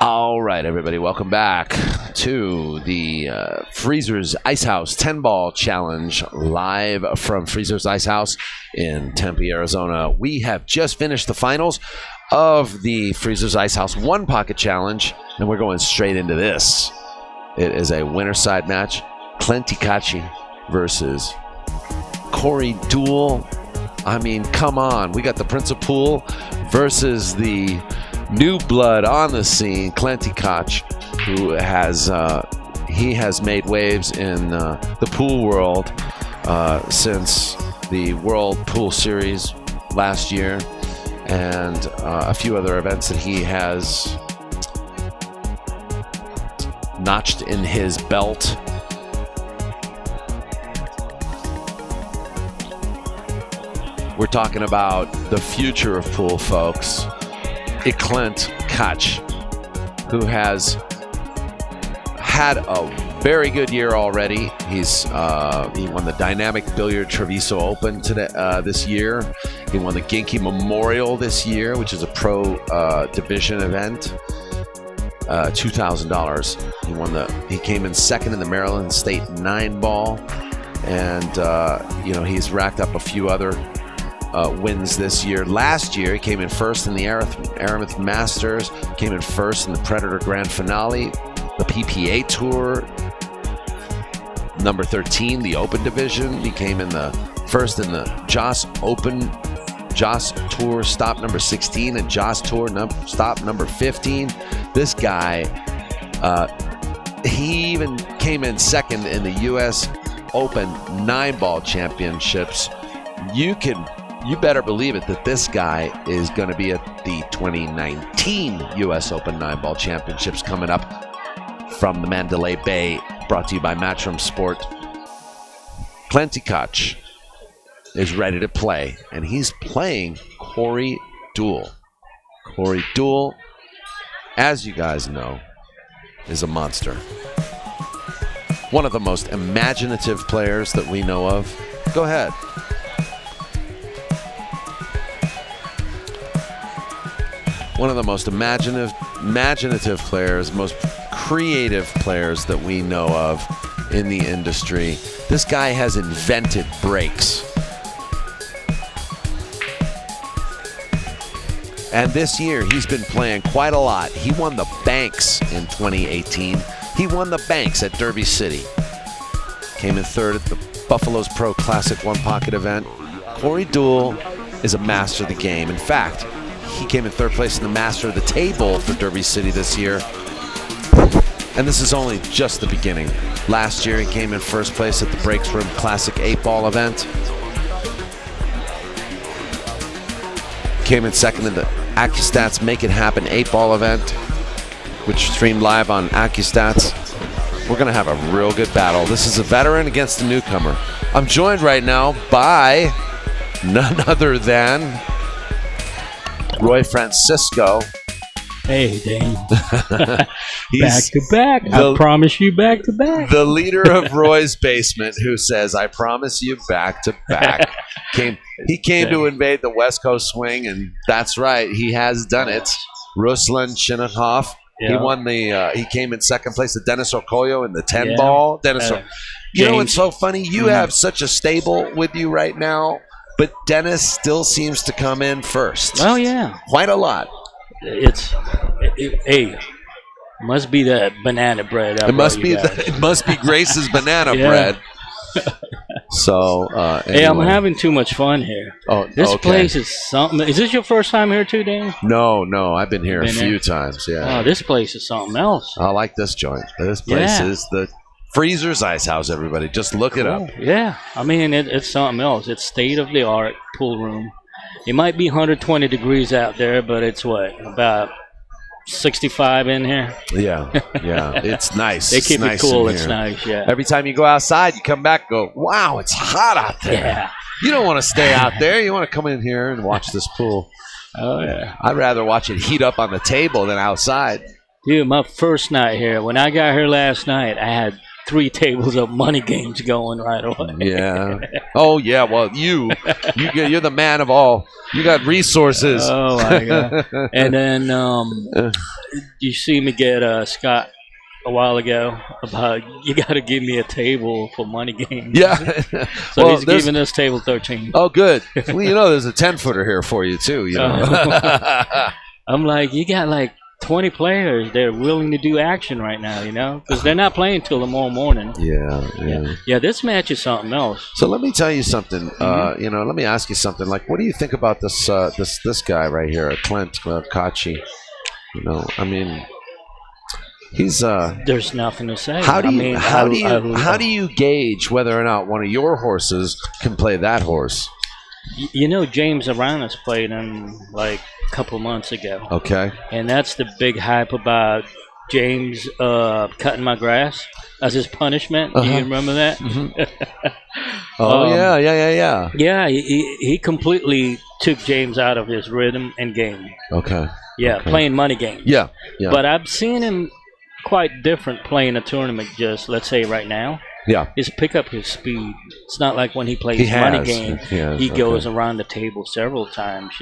All right, everybody, welcome back to the Freezers Icehouse 10-ball challenge live from Freezers Icehouse in Tempe, Arizona. We have just finished the finals of the Freezers Icehouse one pocket challenge, and we're going straight into this. It is a winner side match, Eklent KACI versus Corey DEUEL. I mean, come on. We got the Prince of Pool versus the new blood on the scene, Eklent KACI, who has made waves in the pool world since the World Pool Series last year, and a few other events that he has notched in his belt. We're talking about the future of pool, folks. Eklent KACI, who has had a very good year already. He won the Dynamic Billiard Treviso Open this year. He won the Genki Memorial this year, which is a pro division event. $2,000. He came in second in the Maryland State 9-ball, and he's racked up a few other wins this year. Last year, he came in first in the Aramith Masters, came in first in the Predator Grand Finale, the PPA Tour, number 13, the Open Division. He came in the first in the Joss Tour, stop number 16, and Joss Tour stop number 15. This guy, he even came in second in the U.S. Open 9-ball championships. You better believe it that this guy is going to be at the 2019 U.S. Open 9-ball championships coming up from the Mandalay Bay, brought to you by Matchroom Sport. Eklent KACI is ready to play, and he's playing Corey DEUEL. Corey DEUEL, as you guys know, is a monster. One of the most imaginative players that we know of. Go ahead. One of the most imaginative players, most creative players that we know of in the industry. This guy has invented breaks. And this year, he's been playing quite a lot. He won the Banks in 2018. He won the Banks at Derby City. Came in third at the Buffalo's Pro Classic One Pocket event. Corey DEUEL is a master of the game. In fact, he came in third place in the Master of the Table for Derby City this year. And this is only just the beginning. Last year, he came in first place at the Breaks Room Classic 8-ball event. Came in second in the AccuStats Make It Happen 8-ball event, which streamed live on AccuStats. We're going to have a real good battle. This is a veteran against a newcomer. I'm joined right now by none other than Roy Francisco. Hey, Dane. Back to back. I promise you back to back. The leader of Roy's Basement, who says, I promise you back to back. He came to invade the West Coast swing, and that's right. He has done it. Ruslan Shinakov. Yeah. He came in second place at Dennis Okoyo in the 10-ball. You know what's so funny? You have such a stable with you right now, but Dennis still seems to come in first. Oh, yeah. Quite a lot. It must be that banana bread. It must be Grace's banana bread. So, anyway. Hey, I'm having too much fun here. Oh, this place is something. Is this your first time here too, Dan? No, I've been here a few times. Yeah. Oh, this place is something else. I like this joint. This place is the Freezers Icehouse. Everybody, just look it up. Yeah, I mean it's something else. It's state of the art pool room. It might be 120 degrees out there, but it's about 65 in here. Yeah. It's nice. They keep it cool. It's nice, yeah. Every time you go outside, you come back and go, wow, it's hot out there. Yeah. You don't want to stay out there. You want to come in here and watch this pool. Oh, yeah. I'd rather watch it heat up on the table than outside. Dude, my first night here, when I got here last night, I had 3 tables of money games going right away. Yeah. Oh yeah. Well, you're the man of all. You got resources. Oh my god! And then you see me get Scott a while ago about you got to give me a table for money games. Yeah. So Well, he's giving us table 13. Oh, good. Well, there's a 10-footer here for you too. I'm like, you got like 20 players. They're willing to do action right now, because they're not playing till tomorrow morning. Yeah. This match is something else. So let me tell you something. Let me ask you something. Like, what do you think about this guy right here, Eklent KACI? I mean, he's there's nothing to say. How do you gauge whether or not one of your horses can play that horse? James Aranis played him like a couple months ago. Okay. And that's the big hype about James cutting my grass as his punishment. Do you remember that? Mm-hmm. Yeah. Yeah, he completely took James out of his rhythm and game. Okay. Yeah, playing money games. Yeah. But I've seen him quite different playing a tournament, just let's say right now. Yeah. Is pick up his speed. It's not like when he plays money games. He goes around the table several times,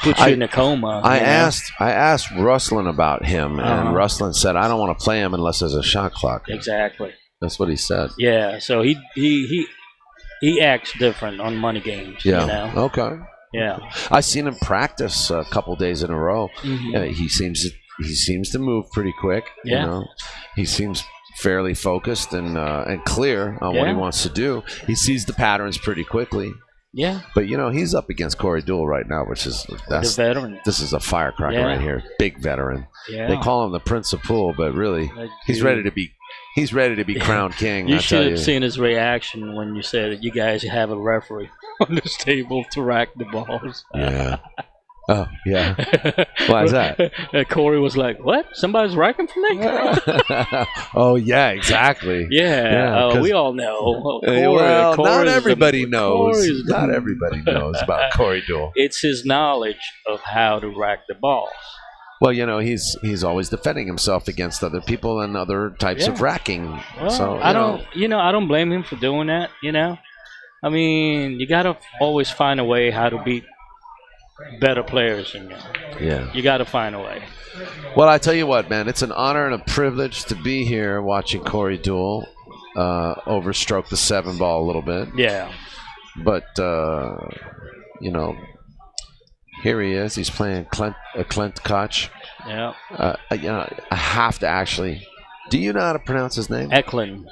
Puts you in a coma. I asked Ruslan about him, and Ruslan said, I don't want to play him unless there's a shot clock. Exactly. That's what he said. Yeah, so he acts different on money games. Yeah. Okay. Yeah. I've seen him practice a couple days in a row. Mm-hmm. He seems to move pretty quick. Yeah. He seems fairly focused and clear on what he wants to do. He sees the patterns pretty quickly. Yeah. But he's up against Corey DEUEL right now, which is the veteran. This is a firecracker right here. Big veteran. Yeah. They call him the Prince of Pool, but really he's ready to be crowned king. You should have seen his reaction when you said that you guys have a referee on this table to rack the balls. Yeah. Oh, yeah. Why is that? Corey was like, what? Somebody's racking for me? Oh, yeah, exactly. Yeah, we all know. Not everybody knows. Not everybody knows about Corey DEUEL. It's his knowledge of how to rack the balls. Well, he's always defending himself against other people and other types of racking. Well, so I don't blame him for doing that, I mean, you got to always find a way how to beat better players than you. Yeah. You got to find a way. Well, I tell you what, man, it's an honor and a privilege to be here watching Corey DEUEL overstroke the 7-ball a little bit. Yeah. But, here he is. He's playing Eklent KACI. Yeah. I have to actually. Do you know how to pronounce his name? Eklent.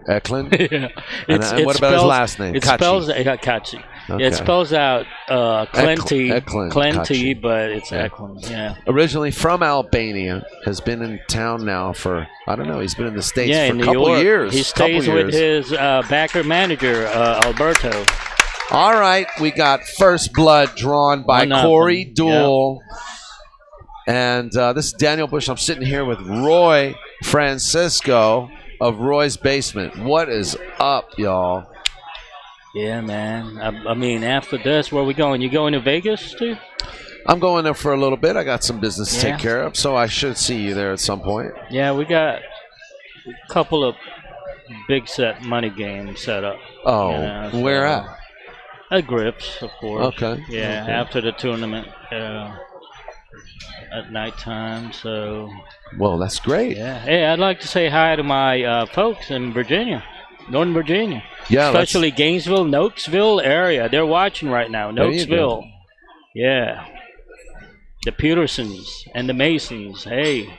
Eklent? Yeah. And what about his last name? It spells KACI. Okay. It spells out Eklent, but it's Eklent. Yeah. Originally from Albania, has been in town now for, I don't know, he's been in the States for a couple years. He stays with his backer manager, Alberto. All right, we got first blood drawn by Corey DEUEL. Yep. And this is Daniel Busch. I'm sitting here with Roy Francisco of Roy's Basement. What is up, y'all? Yeah, man. I mean, after this, where are we going? You going to Vegas, too? I'm going there for a little bit. I got some business to take care of, so I should see you there at some point. Yeah, we got a couple of big set money games set up. Oh, where at? At Grips, of course. Okay. Yeah, after the tournament at nighttime, so. Well, that's great. Yeah. Hey, I'd like to say hi to my folks in Virginia, Northern Virginia. Yeah. Especially Gainesville, Notesville area. They're watching right now. Notesville. Yeah. The Petersons and the Masons. Hey.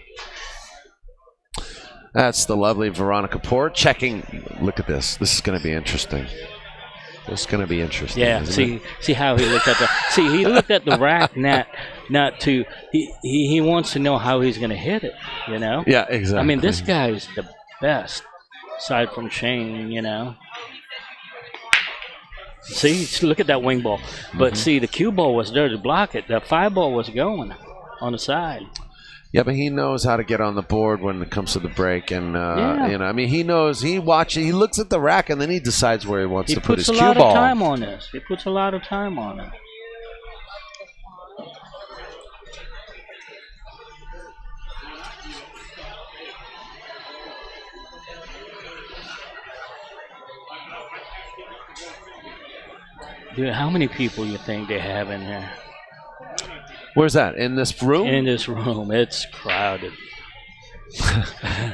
That's the lovely Veronica Port checking. Look at this. This is going to be interesting. It's going to be interesting. Yeah, see how he looked at he looked at the rack not to he wants to know how he's going to hit it, Yeah, exactly. I mean, this guy's the best aside from Shane, See, look at that wing ball. But see, the cue ball was there to block it. The 5 ball was going on the side. Yeah, but he knows how to get on the board when it comes to the break, and I mean, he knows. He looks at the rack, and then he decides where he wants to put his cue ball. He puts a lot of time on this. He puts a lot of time on it. Dude, how many people you think they have in there? Where's that? In this room? In this room, it's crowded.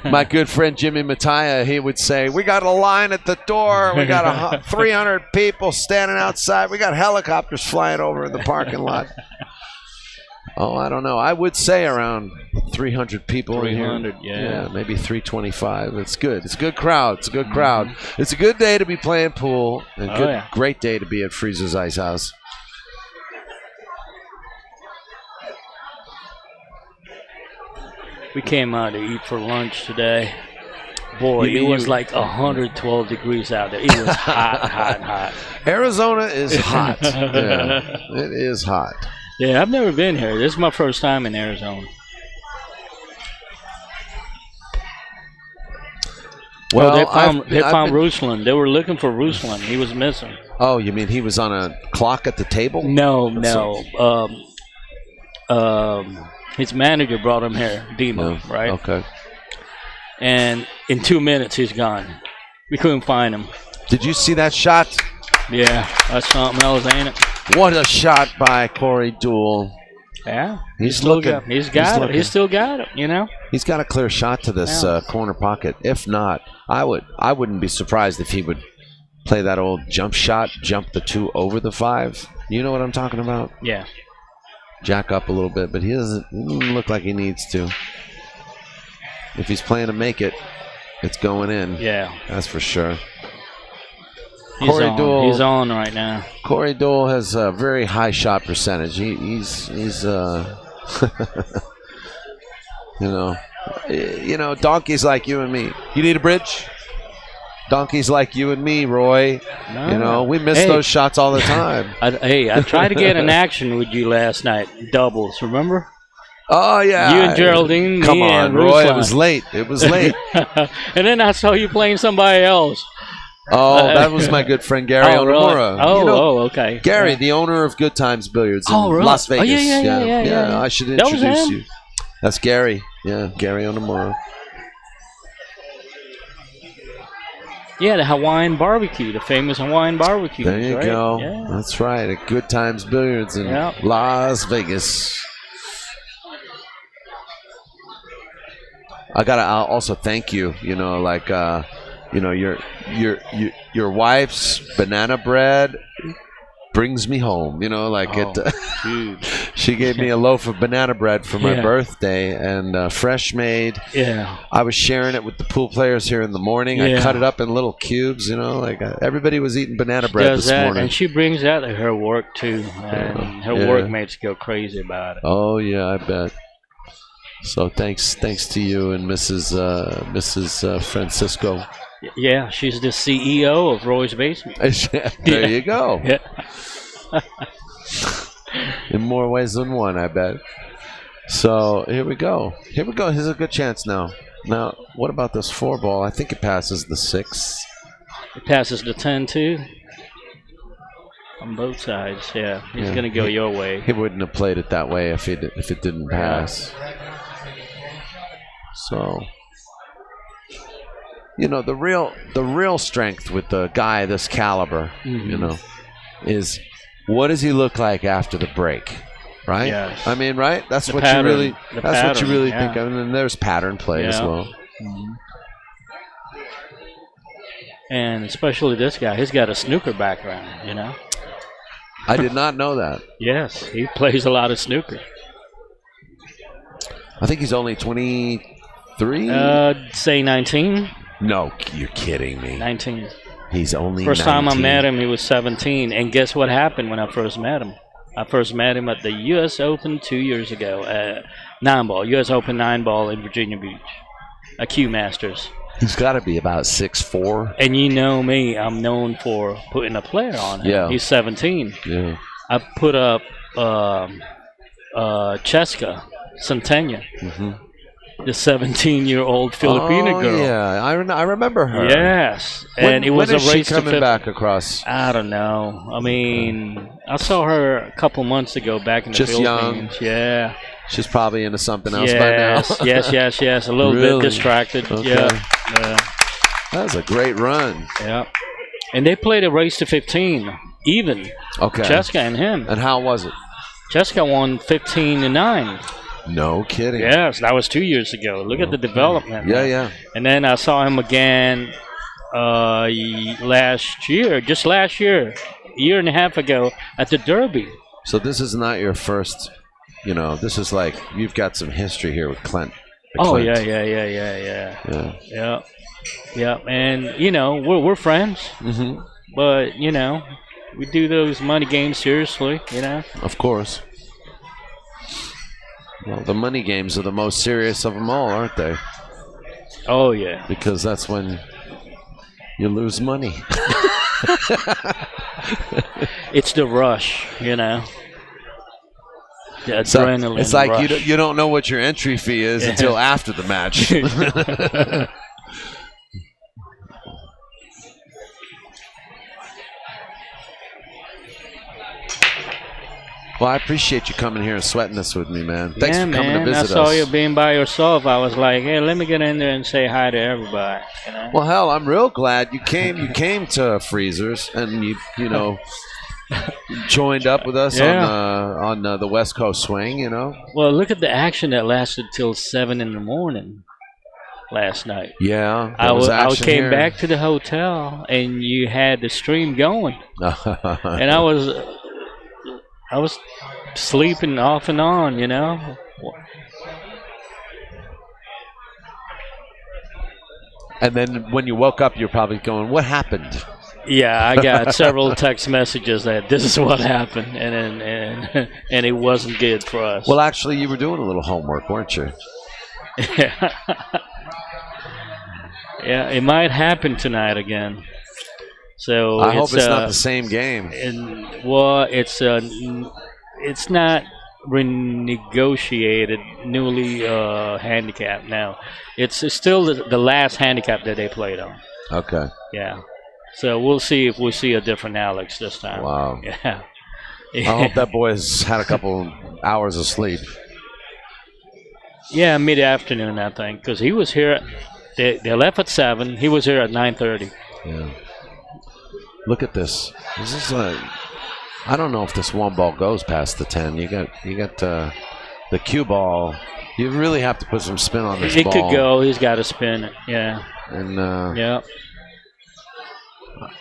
My good friend Jimmy Mattia, he would say, we got a line at the door. We got 300 people standing outside. We got helicopters flying over in the parking lot. Oh, I don't know. I would say around 300 people in here. 300, yeah. Maybe 325. It's good. It's a good crowd. It's a good crowd. It's a good day to be playing pool. And great day to be at Freezer's Icehouse. We came out to eat for lunch today. Boy, it was like 112 degrees out there. It was hot, hot, hot. Arizona is hot. Yeah, it is hot. Yeah, I've never been here. This is my first time in Arizona. Well, they found Ruslan. They were looking for Ruslan. He was missing. Oh, you mean he was on a clock at the table? No. His manager brought him here, Demo, right? Okay. And in 2 minutes, he's gone. We couldn't find him. Did you see that shot? Yeah, that's something else, ain't it? What a shot by Corey DEUEL. Yeah. He's looking. He's got it. He's still got it, you know? He's got a clear shot to this corner pocket. If not, I wouldn't be surprised if he would play that old jump shot, jump the 2 over the 5. You know what I'm talking about? Yeah. Jack up a little bit, but he doesn't look like he needs to. If he's playing to make it, it's going in. Yeah. That's for sure. Corey DEUEL, he's on right now. Corey DEUEL has a very high shot percentage. He's you know, donkeys like you and me. You need a bridge? Donkeys like you and me, Roy. No. You know, we miss those shots all the time. I tried to get an action with you last night. Doubles, remember? Oh, yeah. You and Geraldine. Come on, Roy. It was late. It was late. And then I saw you playing somebody else. Oh, that was my good friend Gary Onamura. Really? You know, okay. Gary, the owner of Good Times Billiards in Las Vegas. Oh, yeah. I should introduce you. That's Gary. Yeah, Gary Onamura. Yeah, the Hawaiian barbecue, the famous Hawaiian barbecue. There you go. Yeah. That's right. At Good Times Billiards in Las Vegas. I'll also thank you. You know, like your wife's banana bread brings me home. You know, like she gave me a loaf of banana bread for my birthday, and fresh made. Yeah. I was sharing it with the pool players here in the morning. Yeah. I cut it up in little cubes. You know, like everybody was eating banana bread this morning. And she brings that to her work too, and her workmates go crazy about it. Oh yeah, I bet. So thanks to you and Mrs. Francisco. Yeah, she's the CEO of Roy's Basement. There you go. Yeah. In more ways than one, I bet. So here we go. Here's a good chance now. Now, what about this 4-ball? I think it passes the 6. It passes the 10 too. On both sides, yeah. He's gonna go your way. He wouldn't have played it that way if it didn't pass. So, you know, the real strength with the guy this caliber, you know, is what does he look like after the break, right? Yes. I mean, right? That's what you really think of, and then there's pattern play as well. Mm-hmm. And especially this guy, he's got a snooker background, you know. I did not know that. Yes, he plays a lot of snooker. I think he's only 23. Say 19. No, you're kidding me. 19. He's only First 19. time I met him, he was 17. And guess what happened when I first met him? I first met him at the U.S. Open 2 years ago. 9-ball, U.S. Open 9-ball in Virginia Beach. A Q Masters. He's got to be about 6'4". And you know me, I'm known for putting a player on him. Yeah. He's 17. Yeah. I put up Cheska Centenia. Mm-hmm. The 17-year-old Filipina girl. Yeah, I remember her. Yes, and it was a race to 50. When is she coming back across? I don't know. I mean, I saw her a couple months ago back in the Philippines. Young. Yeah. She's probably into something else by now. yes. A little bit distracted. Okay. Yeah. That was a great run. Yeah. And they played a race to 15 even. Okay. Jessica and him. And how was it? Jessica won 15-9. No kidding. Yes, that was 2 years ago. Look at the development. Yeah, man. yeah. And then I saw him again last year, a year and a half ago at the Derby. So this is not your first, this is like you've got some history here with Clint. Oh, Clint. Yeah. And, we're friends. Mm-hmm. But, we do those money games seriously, Of course. Well, the money games are the most serious of them all, aren't they? Oh, yeah. Because that's when you lose money. It's the rush, The adrenaline. It's like rush. you don't know what your entry fee is until after the match. Well, I appreciate you coming here and sweating this with me, man. Thanks for coming to visit us. I saw you being by yourself. I was like, hey, let me get in there and say hi to everybody. Well, hell, I'm real glad you came. You came to Freezers and you joined up with us on the West Coast swing. Well, look at the action that lasted till 7 in the morning last night. Yeah, I came back to the hotel and you had the stream going, and I was sleeping off and on, And then when you woke up, you're probably going, "What happened?" Yeah, I got several text messages that this is what happened, and it wasn't good for us. Well, actually, you were doing a little homework, weren't you? Yeah, it might happen tonight again. So I hope it's not the same game. It's not renegotiated, newly handicapped now. It's still the last handicap that they played on. Okay. Yeah. So we'll see if we see a different Alex this time. Wow. Yeah. I hope that boy's had a couple hours of sleep. Yeah, mid-afternoon, I think, because he was here. They left at 7. He was here at 9:30. Yeah. Look at this. This is I don't know if this one ball goes past the 10. You got the cue ball. You really have to put some spin on this ball. It could go. He's got to spin it. Yeah. And yeah.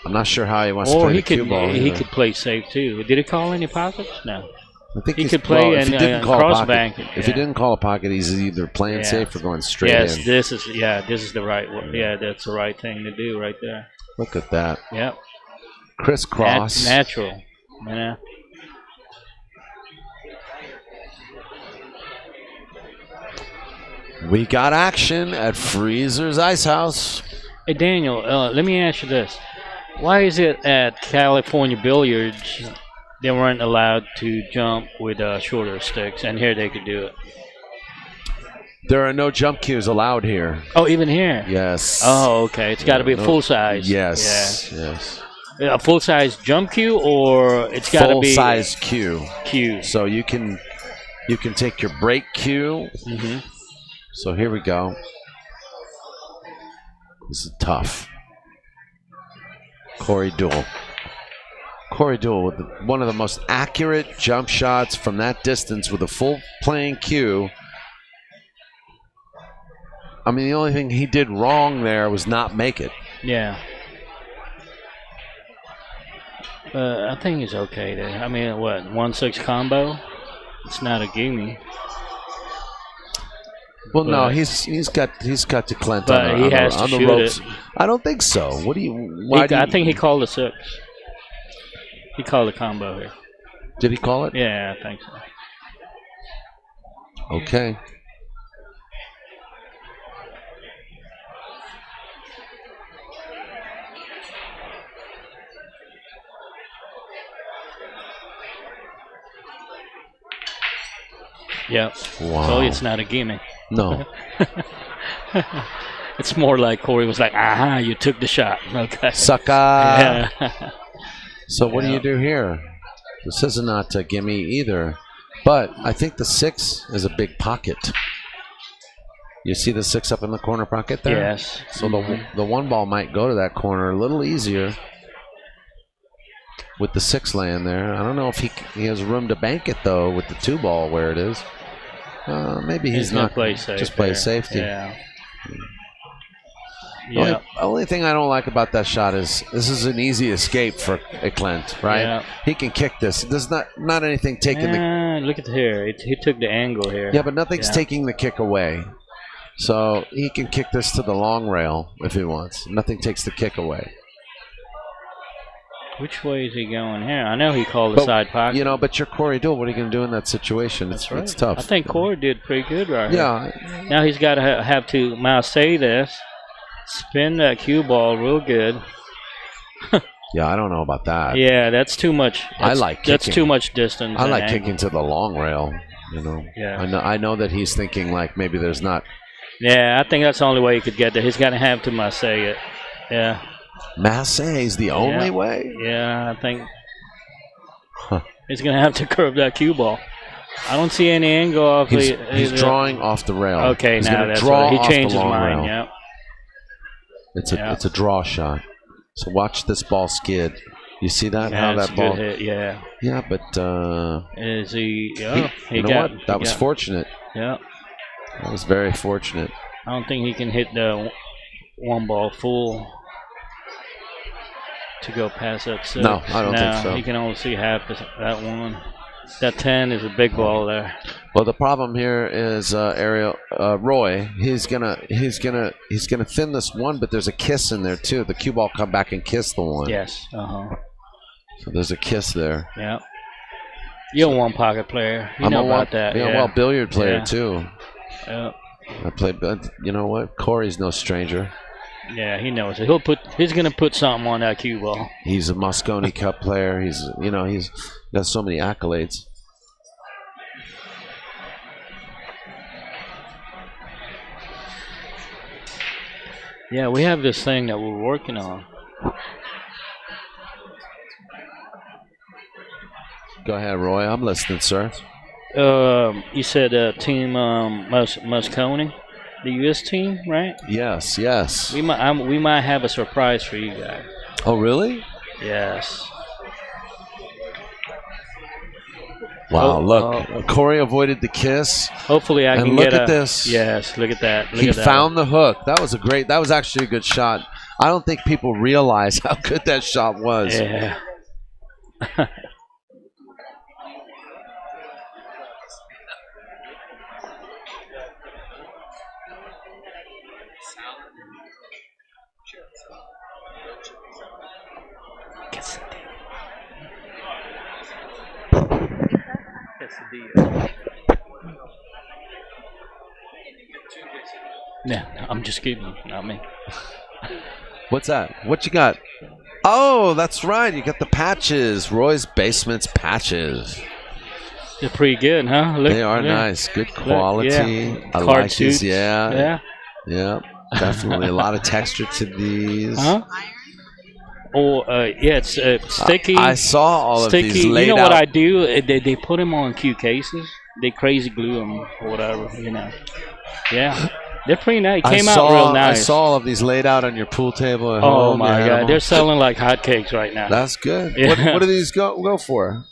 I'm not sure how he wants to play the cue ball. He could play safe too. Did he call any pockets? No. I think he could play and cross bank. If he didn't call a pocket, he's either playing safe or going straight in. Yes, this is the right one. Yeah, that's the right thing to do right there. Look at that. Yep. Crisscross. Natural. Yeah. We got action at Freezer's Icehouse. Hey, Daniel, let me ask you this. Why is it at California Billiards they weren't allowed to jump with shorter sticks, and here they could do it? There are no jump cues allowed here. Oh, even here? Yes. Oh, okay. It's got to be a full size. Yes. Yeah. Yes. A full size jump cue, or it's got to be full size cue. Cue. So you can take your break cue. Mm-hmm. So here we go. This is tough. Corey Deuel with one of the most accurate jump shots from that distance with a full playing cue. I mean, the only thing he did wrong there was not make it. Yeah. I think he's okay there. I mean, what, 1-6 combo? It's not a gimme. Well, no, he's got to Clint on the ropes. I don't think so. What do you? I think he called a 6. He called a combo here. Did he call it? Yeah, I think so. Okay. Yep. Wow. So it's not a gimme. No. It's more like Corey was like, aha, you took the shot. Okay. Sucker. Yeah. So what do you do here? This is not a gimme either. But I think the 6 is a big pocket. You see the 6 up in the corner pocket there? Yes. So the one ball might go to that corner a little easier. with the 6 laying there. I don't know if he has room to bank it though with the 2 ball where it is. Maybe he's not play safe. just play safety. Yeah. The only thing I don't like about that shot is this is an easy escape for Eklent, right? Yeah. He can kick this. There's not anything taking the. Look at here. He took the angle here. Yeah, but nothing's taking the kick away. So he can kick this to the long rail if he wants. Nothing takes the kick away. Which way is he going here? I know he called the side pocket. You know, but you're Corey DEUEL. What are you going to do in that situation? It's tough. I think Corey did pretty good right here. Yeah. Now he's got to have to say this. Spin that cue ball real good. Yeah, I don't know about that. Yeah, that's too much. I like kicking. That's too much distance. I like kicking to the long rail. You know. Yeah. I know that he's thinking like maybe there's not. Yeah, I think that's the only way he could get there. He's got to have to Masse it. Yeah. Masse is the only way? Yeah, I think he's going to have to curve that cue ball. I don't see any angle off he's drawing off the rail. Okay, he's now that's draw right. He changed his Rail. mind, yeah. It's a draw shot. So watch this ball skid. You see that? Yeah, how that ball? Good hit, yeah. Yeah, but is he? You know what? That was fortunate. Yeah. That was very fortunate. I don't think he can hit the 1 ball full to go past that 6. No, I don't think so. He can only see half that one. That 10 is a big ball there. Well, the problem here is Roy. He's gonna thin this 1, but there's a kiss in there too. The cue ball come back and kiss the 1. Yes. So there's a kiss there. Yeah. You're a 1 pocket player. You know about that. Yeah, well, billiard player too. Yeah. I play. You know what? Corey's no stranger. Yeah, he knows it. He's gonna put something on that cue ball. He's a Moscone Cup player. He's got so many accolades. Yeah, we have this thing that we're working on. Go ahead, Roy. I'm listening, sir. You said team Moscone, the U.S. team, right? Yes. We might have a surprise for you guys. Oh, really? Yes. Wow, look. Corey avoided the kiss. Hopefully I can get look at this. Yes, look at that. He found the hook. That was actually a good shot. I don't think people realize how good that shot was. Yeah. Yeah, I'm just kidding. Not me. What's that? What you got? Oh, that's right. You got the patches. Roy's Basement's patches. They're pretty good, huh? They are nice. Good quality. Yeah. I like these. Yeah. Definitely a lot of texture to these. Huh? Oh, it's sticky. I saw all of these laid out. You know what I do? They put them on cue cases. They crazy glue them or whatever, Yeah. They're pretty nice. Came out real nice. I saw all of these laid out on your pool table at home. Oh, my God. They're selling like hotcakes right now. That's good. Yeah. What do these go for?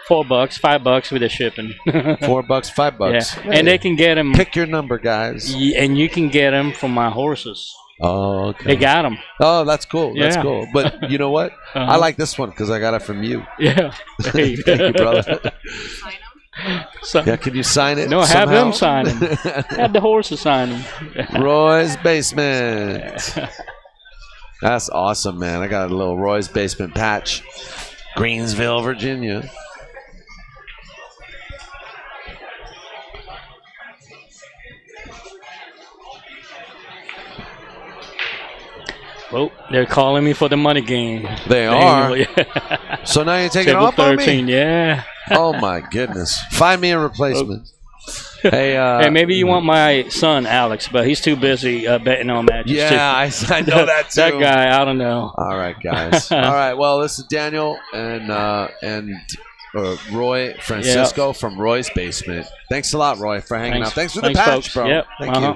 $4, $5 with the shipping. $4, $5. Yeah. Hey, and they can get them. Pick your number, guys. And you can get them from my horses. Oh, okay. They got them. Oh, that's cool. That's cool. But you know what? I like this one because I got it from you. Yeah. Thank you, brother. Yeah, can you sign it? No, somehow? Have them sign them. Have the horses sign them. Roy's Basement. That's awesome, man. I got a little Roy's Basement patch. Greensville, Virginia. Well, they're calling me for the money game. They are. So now you're taking off 13, on me? Yeah. Oh, my goodness. Find me a replacement. Hey, maybe you want my son, Alex, but he's too busy betting on matches. Yeah, I know that, too. That guy, I don't know. All right, guys. All right, well, this is Daniel and Roy Francisco from Roy's Basement. Thanks a lot, Roy, for hanging out. Thanks for the patch, folks. bro. Yep. Thank you.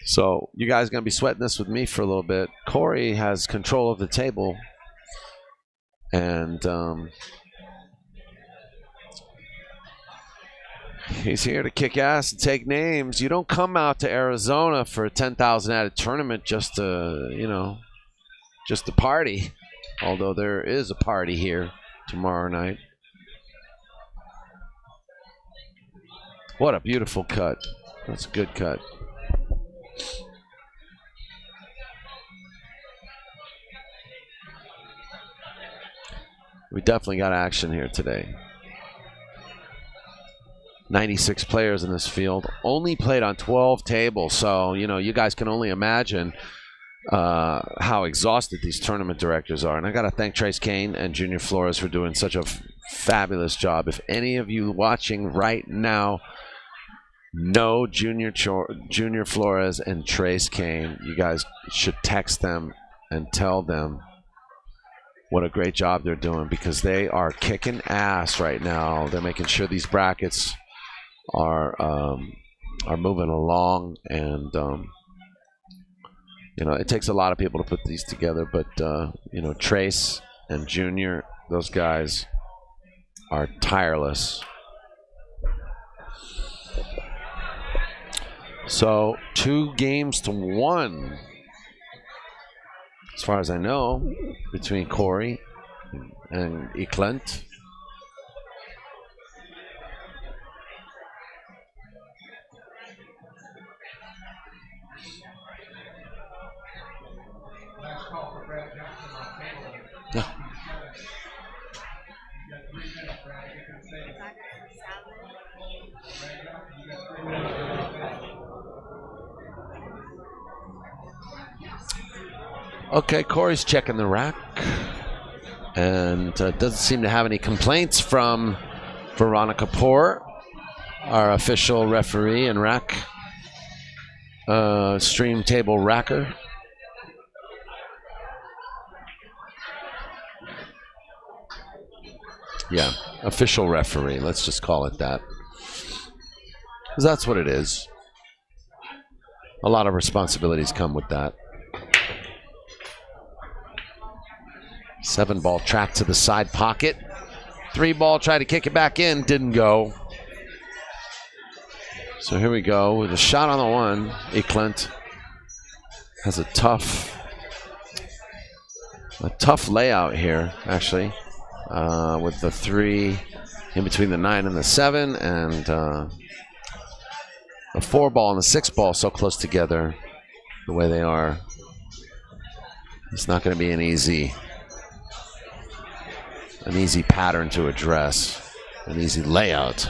So you guys are going to be sweating this with me for a little bit. Corey has control of the table. Corey has control of the table. Thanks a lot. Thank you. So you guys are going to be sweating this with me for a little bit. Corey has control of the table. Thank you. So you guys are going to be sweating this with me for a little bit. Corey has control of the table. And he's here to kick ass and take names. You don't come out to Arizona for a 10,000 added tournament just to, just to party. Although there is a party here tomorrow night. What a beautiful cut. That's a good cut. We definitely got action here today. 96 players in this field. Only played on 12 tables. So, you guys can only imagine how exhausted these tournament directors are. And I got to thank Kane and Junior Flores for doing such a fabulous job. If any of you watching right now know Junior Flores and Trace Kane, you guys should text them and tell them what a great job they're doing, because they are kicking ass right now. They're making sure these brackets are moving along, and it takes a lot of people to put these together. But Trace and Junior, those guys are tireless. So 2-1, as far as I know, between Corey and Eklent. Yeah. Okay, Corey's checking the rack, and doesn't seem to have any complaints from Veronica Poor, our official referee and rack stream table racker. Yeah, official referee. Let's just call it that, because that's what it is. A lot of responsibilities come with that. 7-ball track to the side pocket. 3-ball, tried to kick it back in, didn't go. So here we go with a shot on the one. Eklent has a tough layout here, actually, with the 3 in between the 9 and the 7, and the 4-ball and the 6-ball so close together the way they are. It's not going to be an easy pattern to address, an easy layout.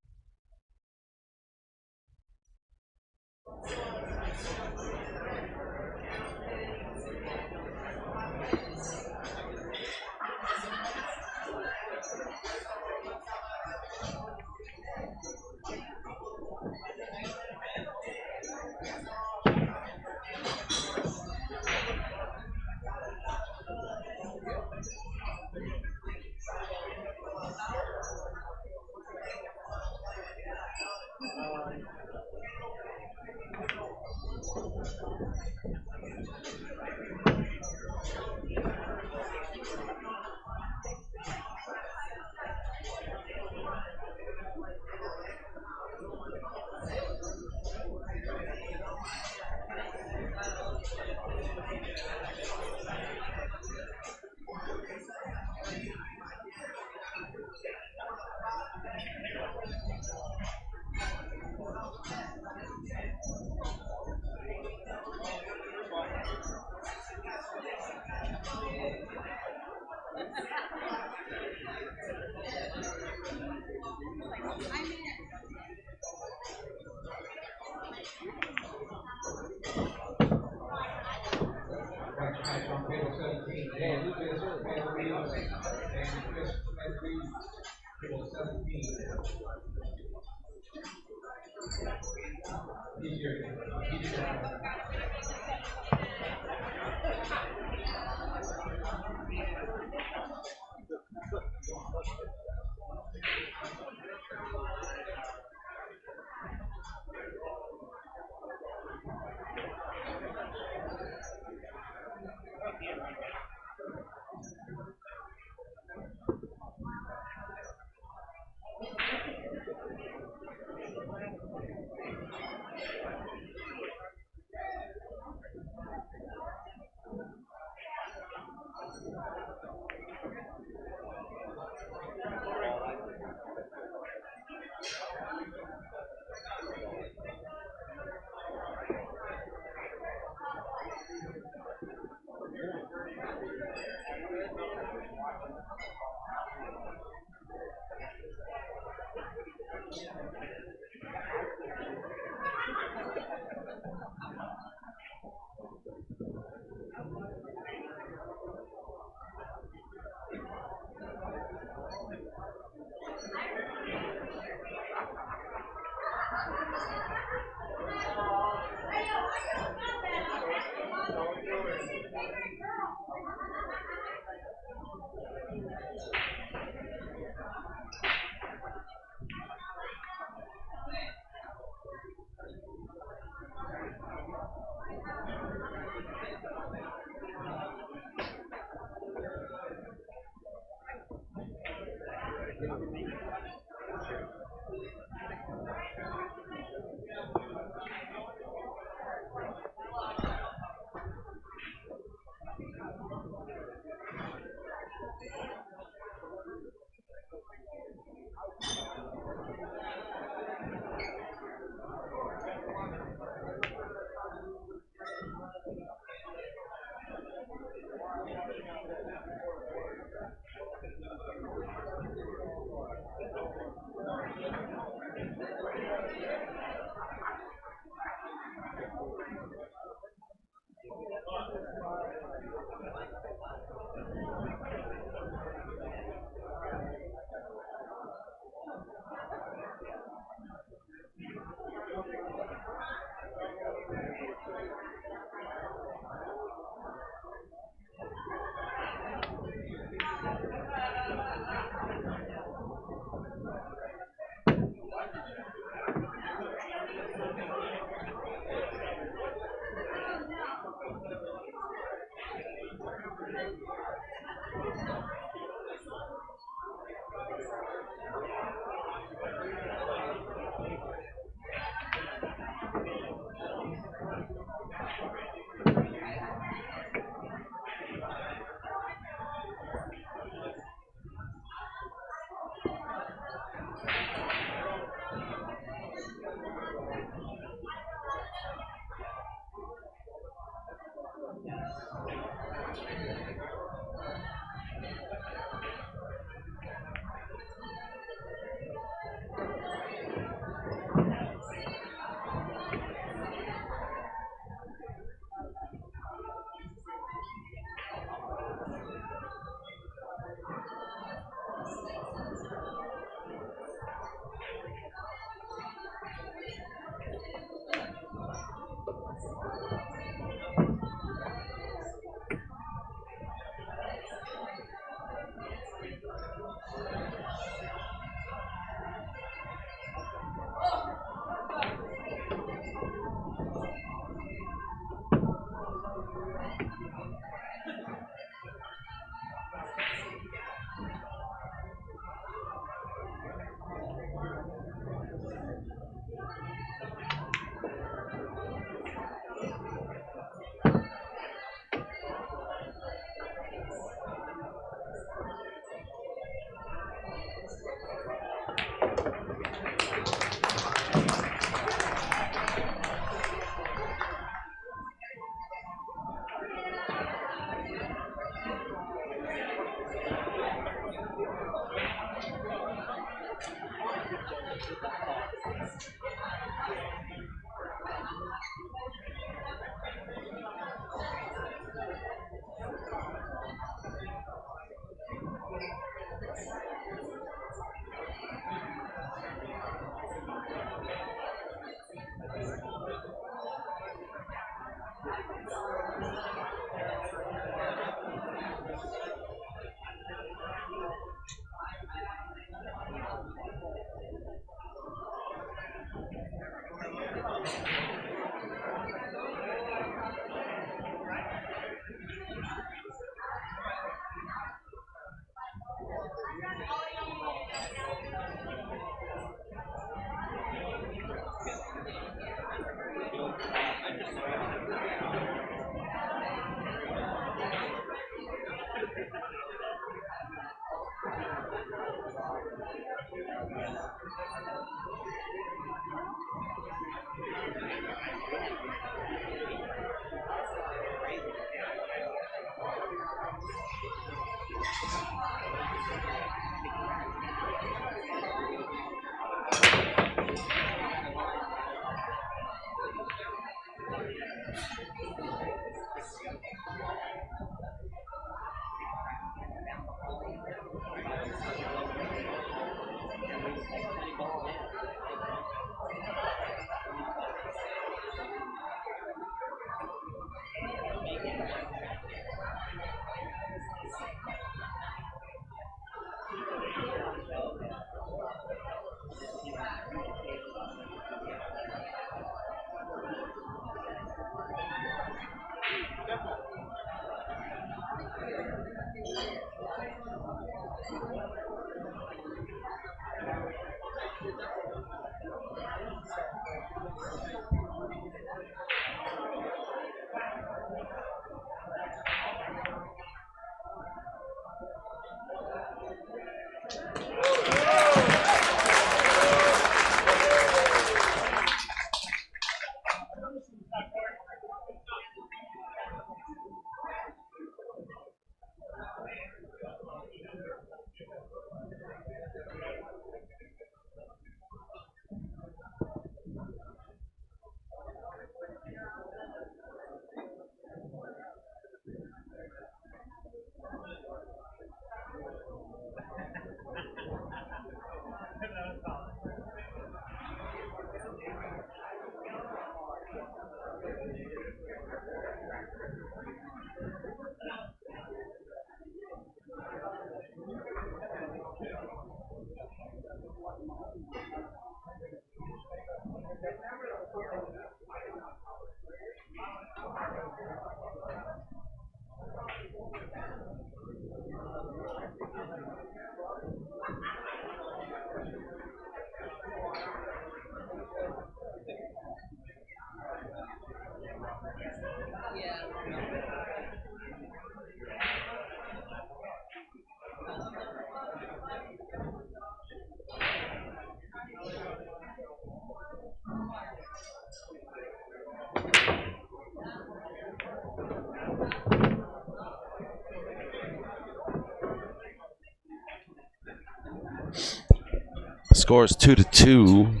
Score is 2-2.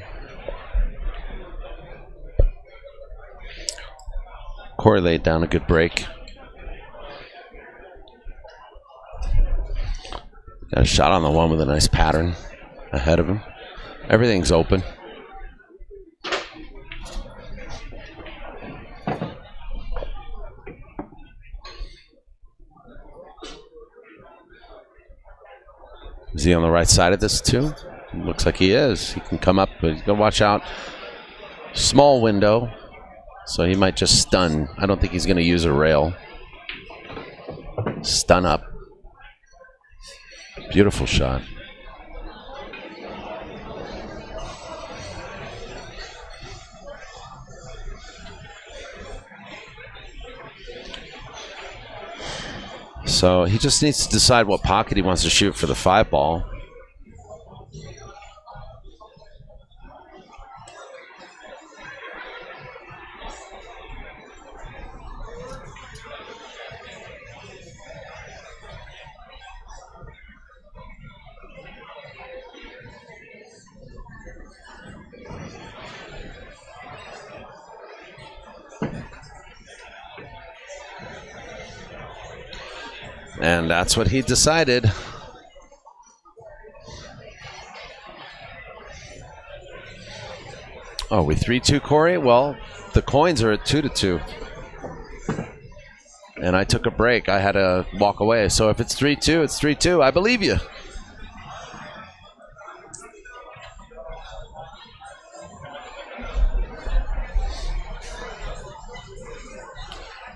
Corey laid down a good break. Got a shot on the one with a nice pattern ahead of him. Everything's open. Is he on the right side of this too? Looks like he is. He can come up, but he's going to watch out. Small window, so he might just stun. I don't think he's going to use a rail. Stun up. Beautiful shot. So he just needs to decide what pocket he wants to shoot for the 5-ball. And that's what he decided. Oh, we 3-2, Corey? Well, the coins are at 2-2. And I took a break. I had to walk away. So if it's 3-2, it's 3-2. I believe you.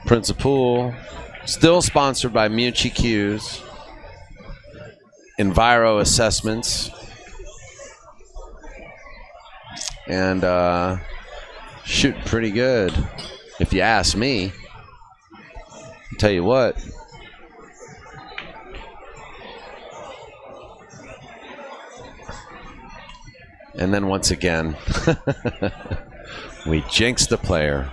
Principal. Still sponsored by Mucci Q's, Enviro Assessments, and shooting pretty good, if you ask me. I'll tell you what. And then once again, we jinxed the player.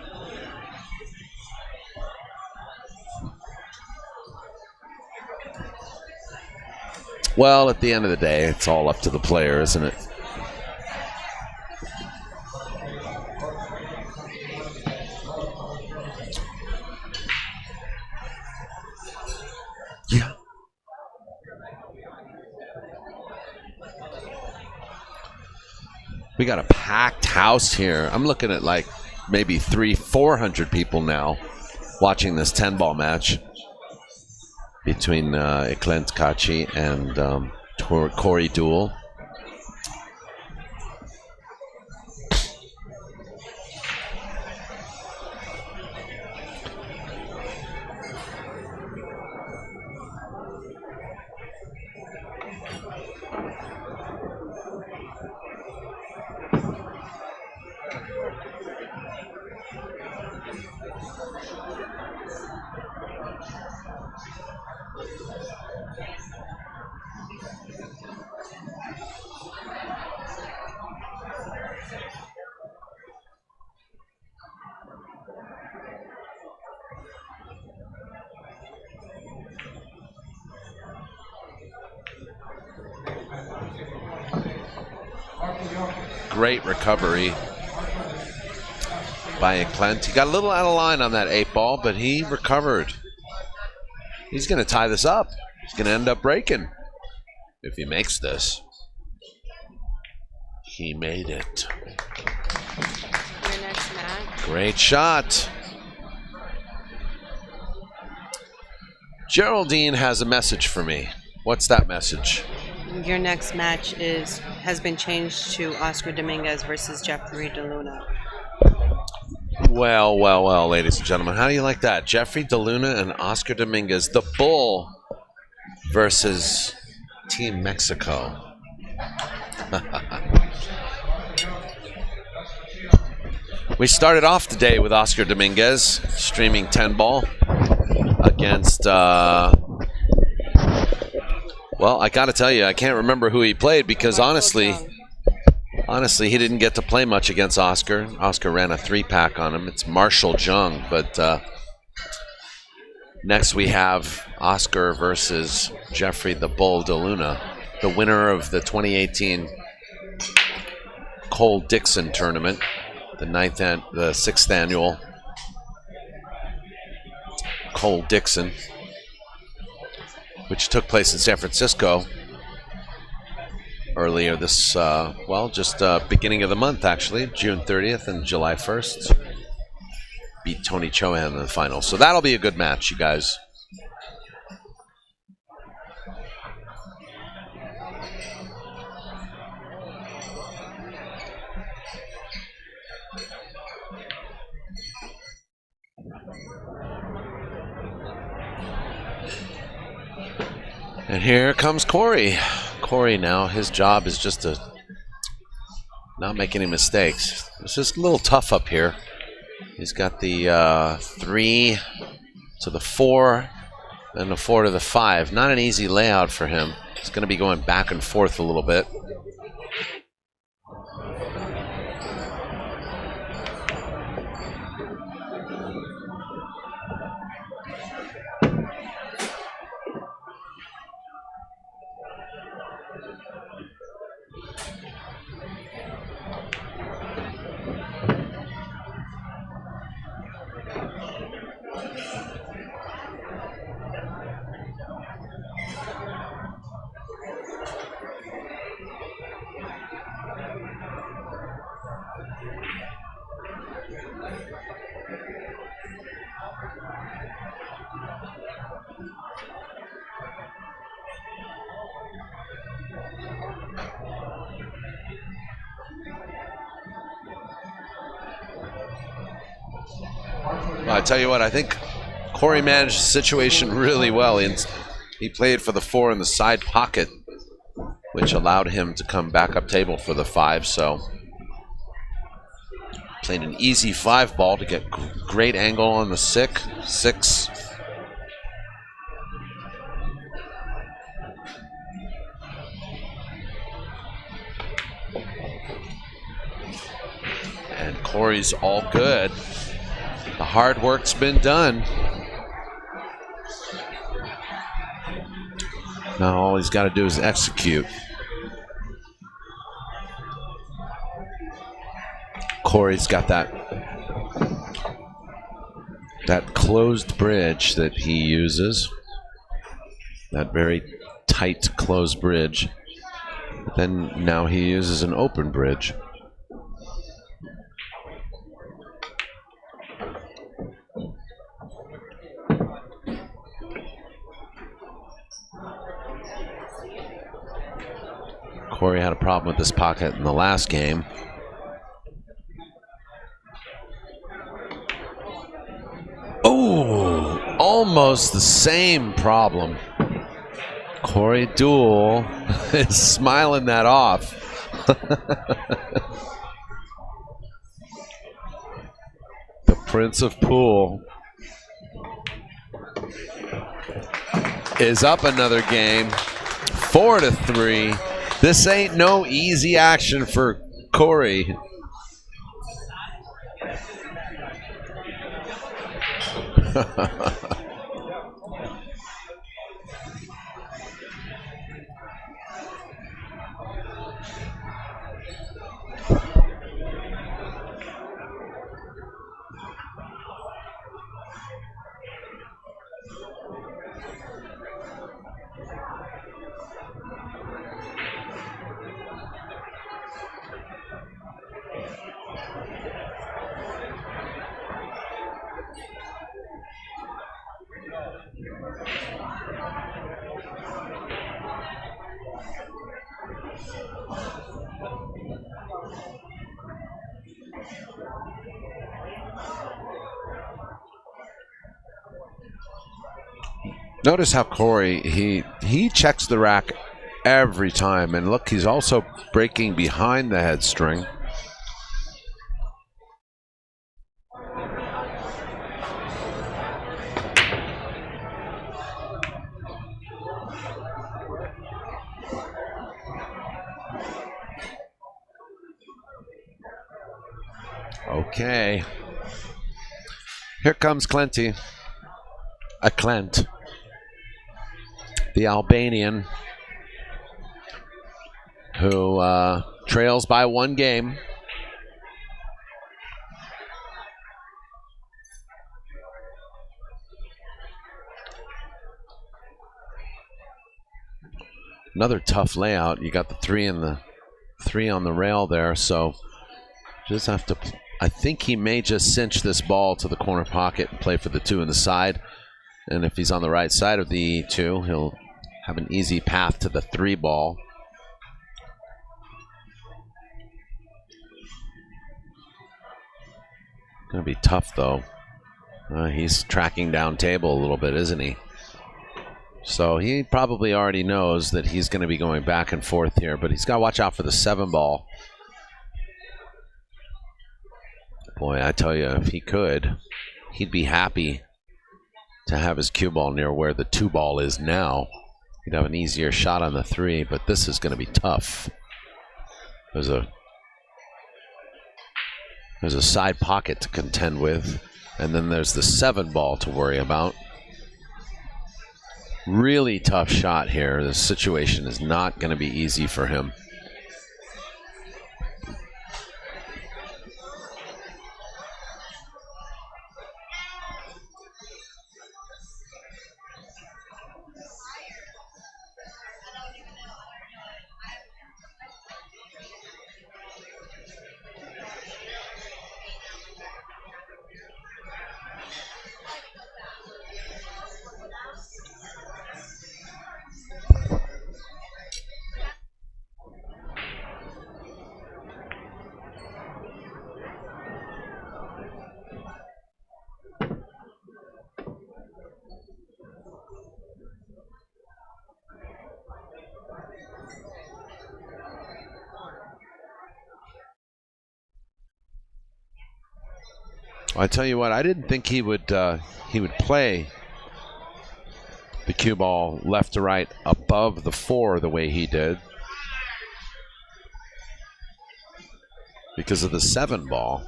Well, at the end of the day, it's all up to the player, isn't it? Yeah. We got a packed house here. I'm looking at like maybe 300-400 people now watching this 10-ball match between Eklent KACI and Corey DEUEL. Great recovery by Eklent. He got a little out of line on that 8-ball, but he recovered. He's going to tie this up. He's going to end up breaking if he makes this. He made it. Your next match. Great shot. Geraldine has a message for me. What's that message? Your next match has been changed to Oscar Dominguez versus Jeffrey DeLuna. Well, well, well, ladies and gentlemen. How do you like that? Jeffrey DeLuna and Oscar Dominguez, the Bull versus Team Mexico. We started off the day with Oscar Dominguez streaming 10-ball against... well, I got to tell you, I can't remember who he played because honestly, he didn't get to play much against Oscar. Oscar ran a 3-pack on him. It's Marshall Jung. But next we have Oscar versus Jeffrey the Bull DeLuna, the winner of the 2018 Cole Dixon tournament, the 6th annual Cole Dixon, which took place in San Francisco earlier this, beginning of the month, actually, June 30th and July 1st. Beat Tony Chohan in the final. So that'll be a good match, you guys. And here comes Corey. Corey now, his job is just to not make any mistakes. It's just a little tough up here. He's got the 3 to the 4 and the 4 to the 5. Not an easy layout for him. He's going to be going back and forth a little bit. I tell you what, I think Corey managed the situation really well. He played for the 4 in the side pocket, which allowed him to come back up table for the 5. So played an easy 5-ball to get great angle on the 6. And Corey's all good. The hard work's been done. Now all he's got to do is execute. Corey's got that closed bridge that he uses. That very tight closed bridge. But then now he uses an open bridge. Corey had a problem with this pocket in the last game. Oh, almost the same problem. Corey DEUEL is smiling that off. The Prince of Pool is up another game, 4-3. This ain't no easy action for Corey. Notice how Corey, he checks the rack every time. And look, he's also breaking behind the head string. Okay. Here comes Eklent. The Albanian, who trails by one game. Another tough layout. You got the three on the rail there, so just have to. I think he may just cinch this ball to the corner pocket and play for the 2 in the side. And if he's on the right side of the 2, he'll have an easy path to the 3 ball. Gonna be tough though. He's tracking down table a little bit, isn't he? So he probably already knows that he's going to be going back and forth here, but he's got to watch out for the 7 ball. Boy, I tell you, if he could, he'd be happy to have his cue ball near where the 2 ball is now. He'd have an easier shot on the 3, but this is going to be tough. There's a side pocket to contend with, and then there's the 7 ball to worry about. Really tough shot here. The situation is not going to be easy for him. I tell you what, I didn't think he would play the cue ball left to right above the 4 the way he did. because of the 7 ball.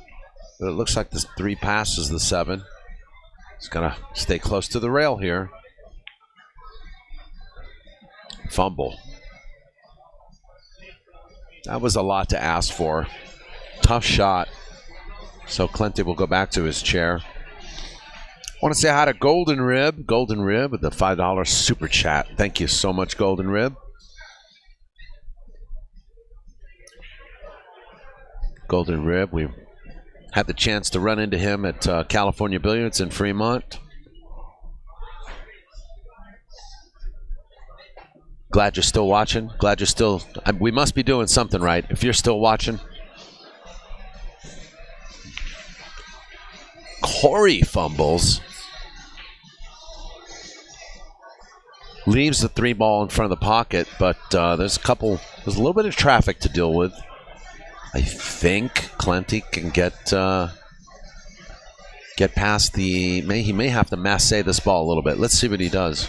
But it looks like the 3 passes the 7. He's going to stay close to the rail here. Fumble. That was a lot to ask for. Tough shot. So Clente will go back to his chair. I want to say hi to Golden Rib. Golden Rib with the $5 super chat. Thank you so much, Golden Rib. Golden Rib, we had the chance to run into him at California Billiards in Fremont. Glad you're still watching. Glad you're still... we must be doing something right if you're still watching. Corey fumbles. Leaves the 3 ball in front of the pocket, but there's a little bit of traffic to deal with. I think Clente can get past the... he may have to masse this ball a little bit. Let's see what he does.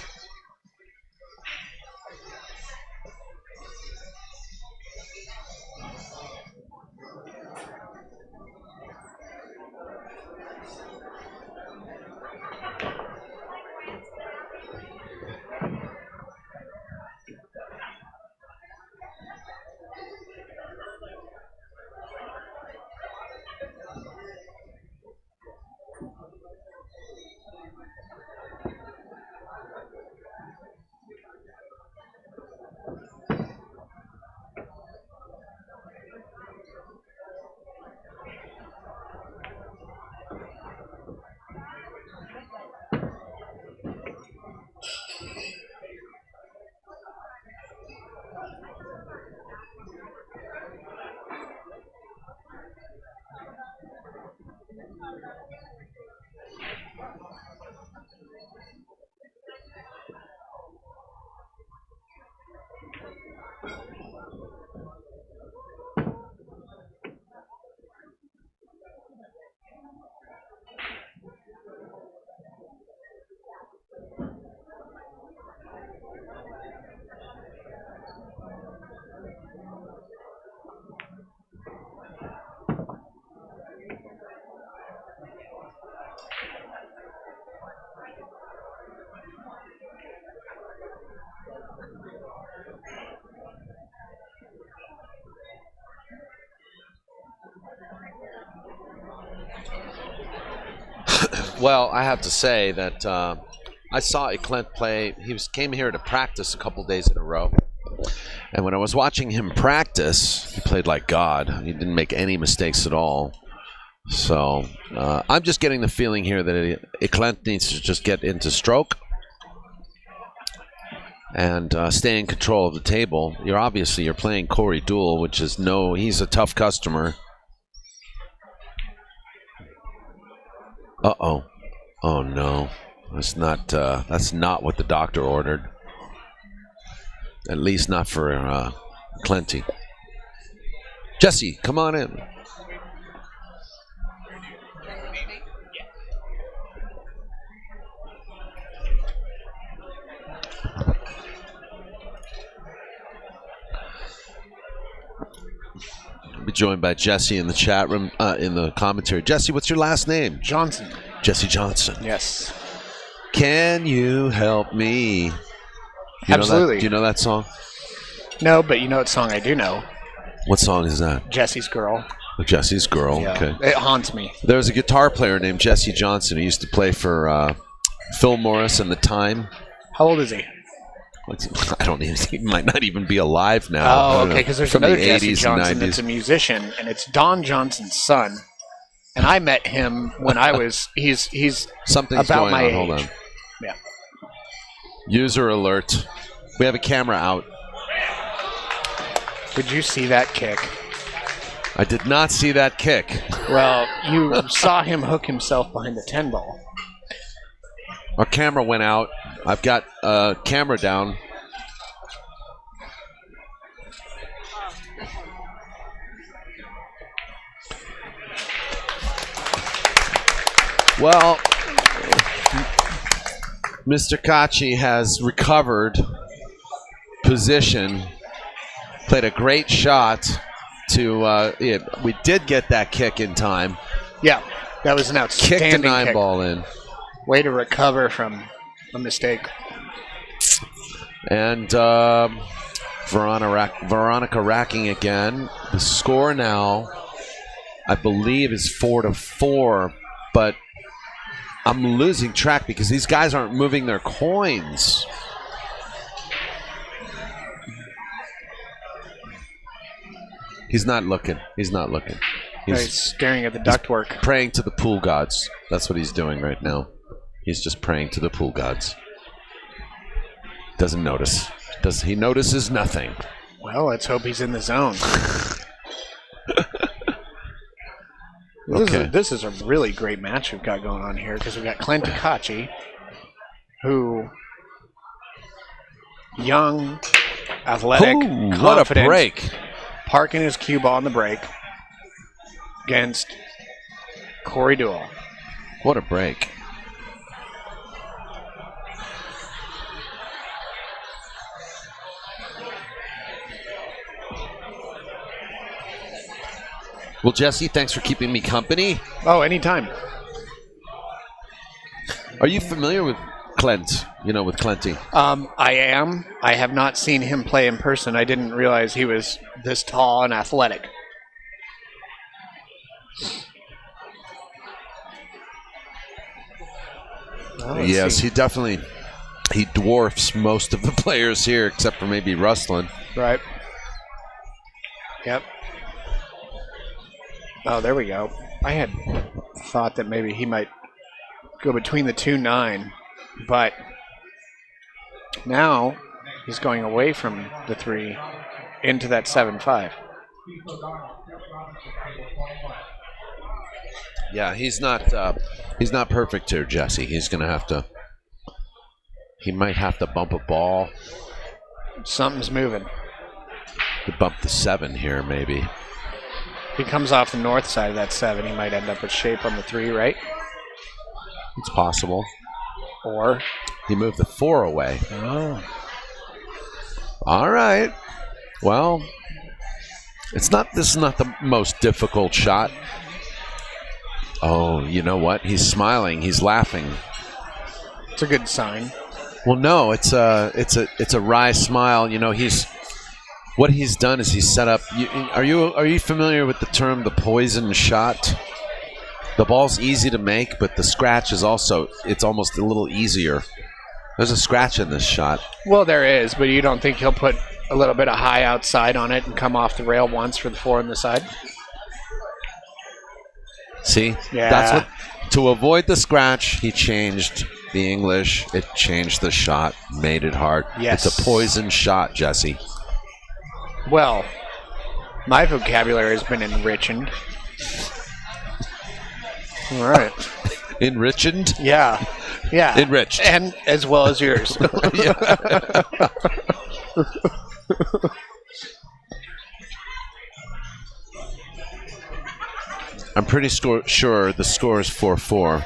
Well, I have to say that I saw Eklent play. He came here to practice a couple days in a row. And when I was watching him practice, he played like God. He didn't make any mistakes at all. So I'm just getting the feeling here that Eklent needs to just get into stroke and stay in control of the table. You're playing Corey Duel, which is he's a tough customer. Uh-oh. Oh, no. That's not what the doctor ordered. At least not for Clente. Jesse, come on in. Be joined by Jesse in the chat room, in the commentary. Jesse, what's your last name? Johnson. Jesse Johnson. Yes. Can you help me? Absolutely. Do you know that song? No, but you know what song I do know? What song is that? Jesse's Girl. Jesse's Girl. Yeah. Okay. It haunts me. There was a guitar player named Jesse Johnson. He used to play for Phil Morris and The Time. How old is he? I don't even. He might not even be alive now. Oh, okay. Because there's From another the Jesse 80s Johnson and that's 90s. a musician, and it's Don Johnson's son. And I met him when I was. He's Something's about going my on. Hold age. on. Yeah. User alert. We have a camera out. Did you see that kick? I did not see that kick. Well, you saw him hook himself behind the 10 ball. Our camera went out. I've got a camera down. Well, Mr. KACI has recovered position, played a great shot, we did get that kick in time. Yeah, that was an Kicked outstanding the 9 kick. ball in. Way to recover from a mistake. And Veronica racking again. The score now, I believe, is 4-4, but I'm losing track because these guys aren't moving their coins. He's not looking. He's Staring at the ductwork. praying to the pool gods. That's what he's doing right now. He's just praying to the pool gods. Doesn't notice. He notices nothing. Well, let's hope he's in the zone. Okay. This is a really great match we've got going on here because we've got Eklent KACI, who young, athletic, Ooh, confident, what a break. parking his cue ball on the break against DEUEL. What a break. Well, Jesse, thanks for keeping me company. Oh, anytime. Are you familiar with Eklent? With Clenty? I am. I have not seen him play in person. I didn't realize he was this tall and athletic. Well, Yes, he dwarfs most of the players here, except for maybe Rustlin. Right. Yep. Oh, there we go. I had thought that maybe he might go between the 2-9, but now he's going away from the 3 into that 7-5. Yeah, he's not perfect here, Jesse. He might have to bump a ball. Something's moving. To bump the 7 here, maybe. If he comes off the north side of that 7, he might end up with shape on the 3, right? It's possible. Or He moved the 4 away. oh, All right. Well, this is not the most difficult shot. Oh, you know what? He's smiling. He's laughing. it's a good sign. Well, no, it's a wry smile. What he's done is he's set up. Are you familiar with the term the poison shot? The ball's easy to make, but the scratch is it's almost a little easier. There's a scratch in this shot. Well, there is, but you don't think he'll put a little bit of high outside on it and come off the rail once for the 4 on the side? See? Yeah. That's what. To avoid the scratch, he changed the English. It changed the shot, made it hard. Yes. It's a poison shot, Jesse. Well, my vocabulary has been enriched. All right. Enriched? Yeah. Yeah. Enriched. And as well as yours. I'm pretty sure the score is 4-4.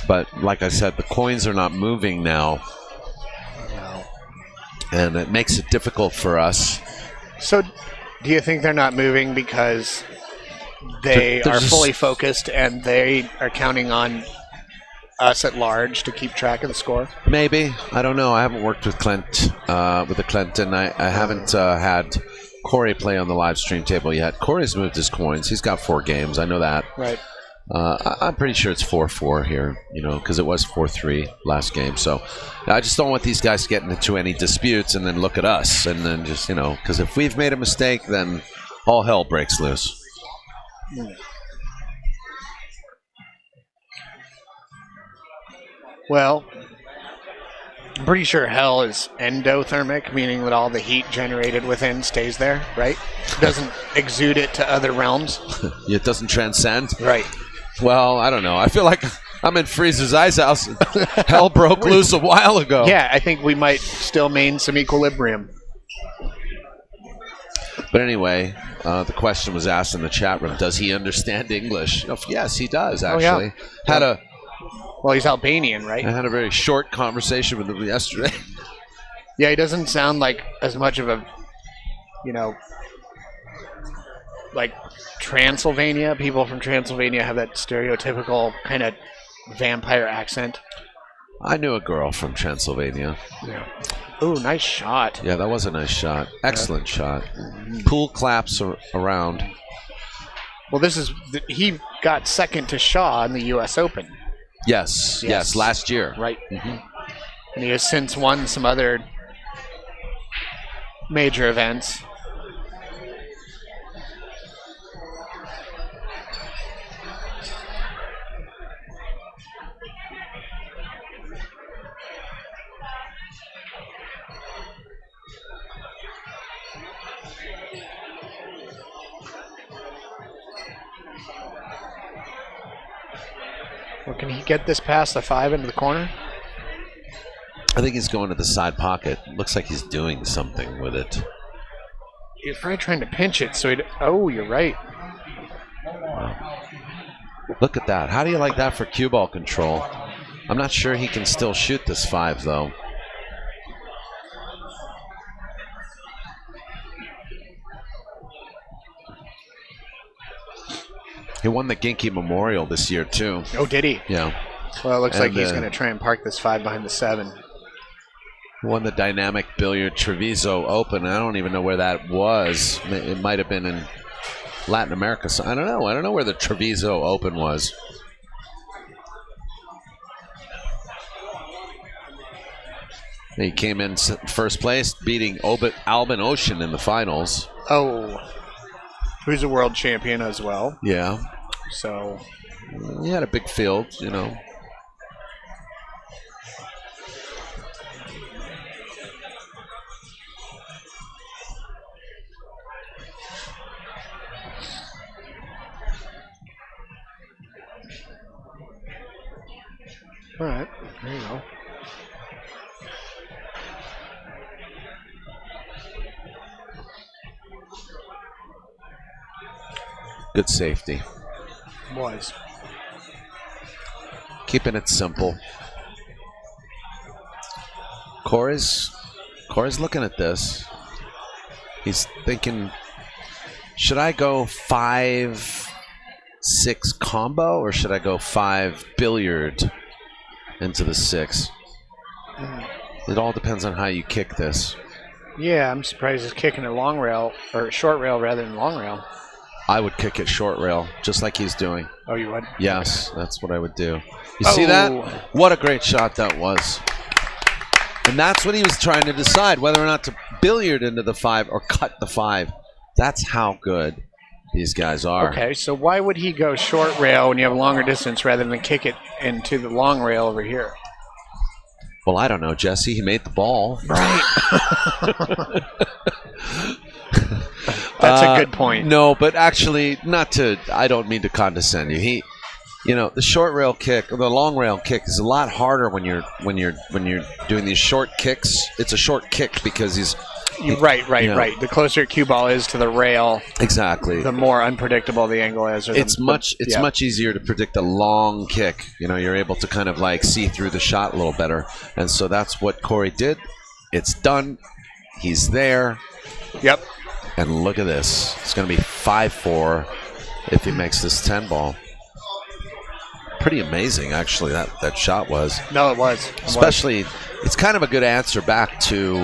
But like I said, the coins are not moving now. No. And it makes it difficult for us. So, do you think they're not moving because they They're are just fully focused and they are counting on us at large to keep track of the score? Maybe. I don't know. I haven't worked with Eklent, and I haven't had Corey play on the live stream table yet. Corey's moved his coins. He's got 4 games. I know that. Right. I'm pretty sure it's 4-4 here, because it was 4-3 last game. So I just don't want these guys getting into any disputes and then look at us and then just, because if we've made a mistake, then all hell breaks loose. Well, I'm pretty sure hell is endothermic, meaning that all the heat generated within stays there, right? Doesn't exude it to other realms. It doesn't transcend. Right. Well, I don't know. I feel like I'm in Freezer's Icehouse. Hell broke loose a while ago. Yeah, I think we might still maintain some equilibrium. But anyway, the question was asked in the chat room, does he understand English? Yes, he does, actually. Oh, yeah. Well, he's Albanian, right? I had a very short conversation with him yesterday. Yeah, he doesn't sound like as much of a, like Transylvania. People from Transylvania have that stereotypical kind of vampire accent. I knew a girl from Transylvania. Yeah. Ooh, nice shot. Yeah, that was a nice shot. Excellent shot. Pool claps around. Well, he got second to Shaw in the U.S. Open. Yes, last year. Right. Mm-hmm. And he has since won some other major events. Well, can he get this past the 5 into the corner? I think he's going to the side pocket. Looks like he's doing something with it. He's probably trying to pinch it, so oh, you're right. Wow. Look at that. How do you like that for cue ball control? I'm not sure he can still shoot this 5, though. He won the Genki Memorial this year, too. Oh, did he? Yeah. Well, it looks like he's going to try and park this 5 behind the 7. Won the Dynamic Billiard Treviso Open. I don't even know where that was. It might have been in Latin America. So I don't know. I don't know where the Treviso Open was. He came in first place, beating Albin Ocean in the finals. Oh, who's a world champion as well. Yeah. So he had a big field, you know. All right, there you go. Good safety. Was. Keeping it simple. Corey's looking at this. He's thinking, should I go 5-6 combo or should I go 5 billiard into the 6? It all depends on how you kick this. Yeah, I'm surprised he's kicking a long rail or short rail rather than long rail. I would kick it short rail, just like he's doing. Oh, you would? Yes, that's what I would do. You see that? What a great shot that was. And that's what he was trying to decide, whether or not to billiard into the 5 or cut the 5. That's how good these guys are. Okay, so why would he go short rail when you have a longer distance rather than kick it into the long rail over here? Well, I don't know, Jesse. He made the ball. Right. That's a good point. No, but actually, I don't mean to condescend you. The short rail kick, or the long rail kick, is a lot harder when you're doing these short kicks. It's a short kick because Right. The closer your cue ball is to the rail, exactly, the more unpredictable the angle is. It's much easier to predict a long kick. You're able to kind of like see through the shot a little better, and so that's what Corey did. It's done. He's there. Yep. And look at this. It's going to be 5-4 if he makes this 10 ball. Pretty amazing, actually, that shot was. No, it was. Especially, it's kind of a good answer back to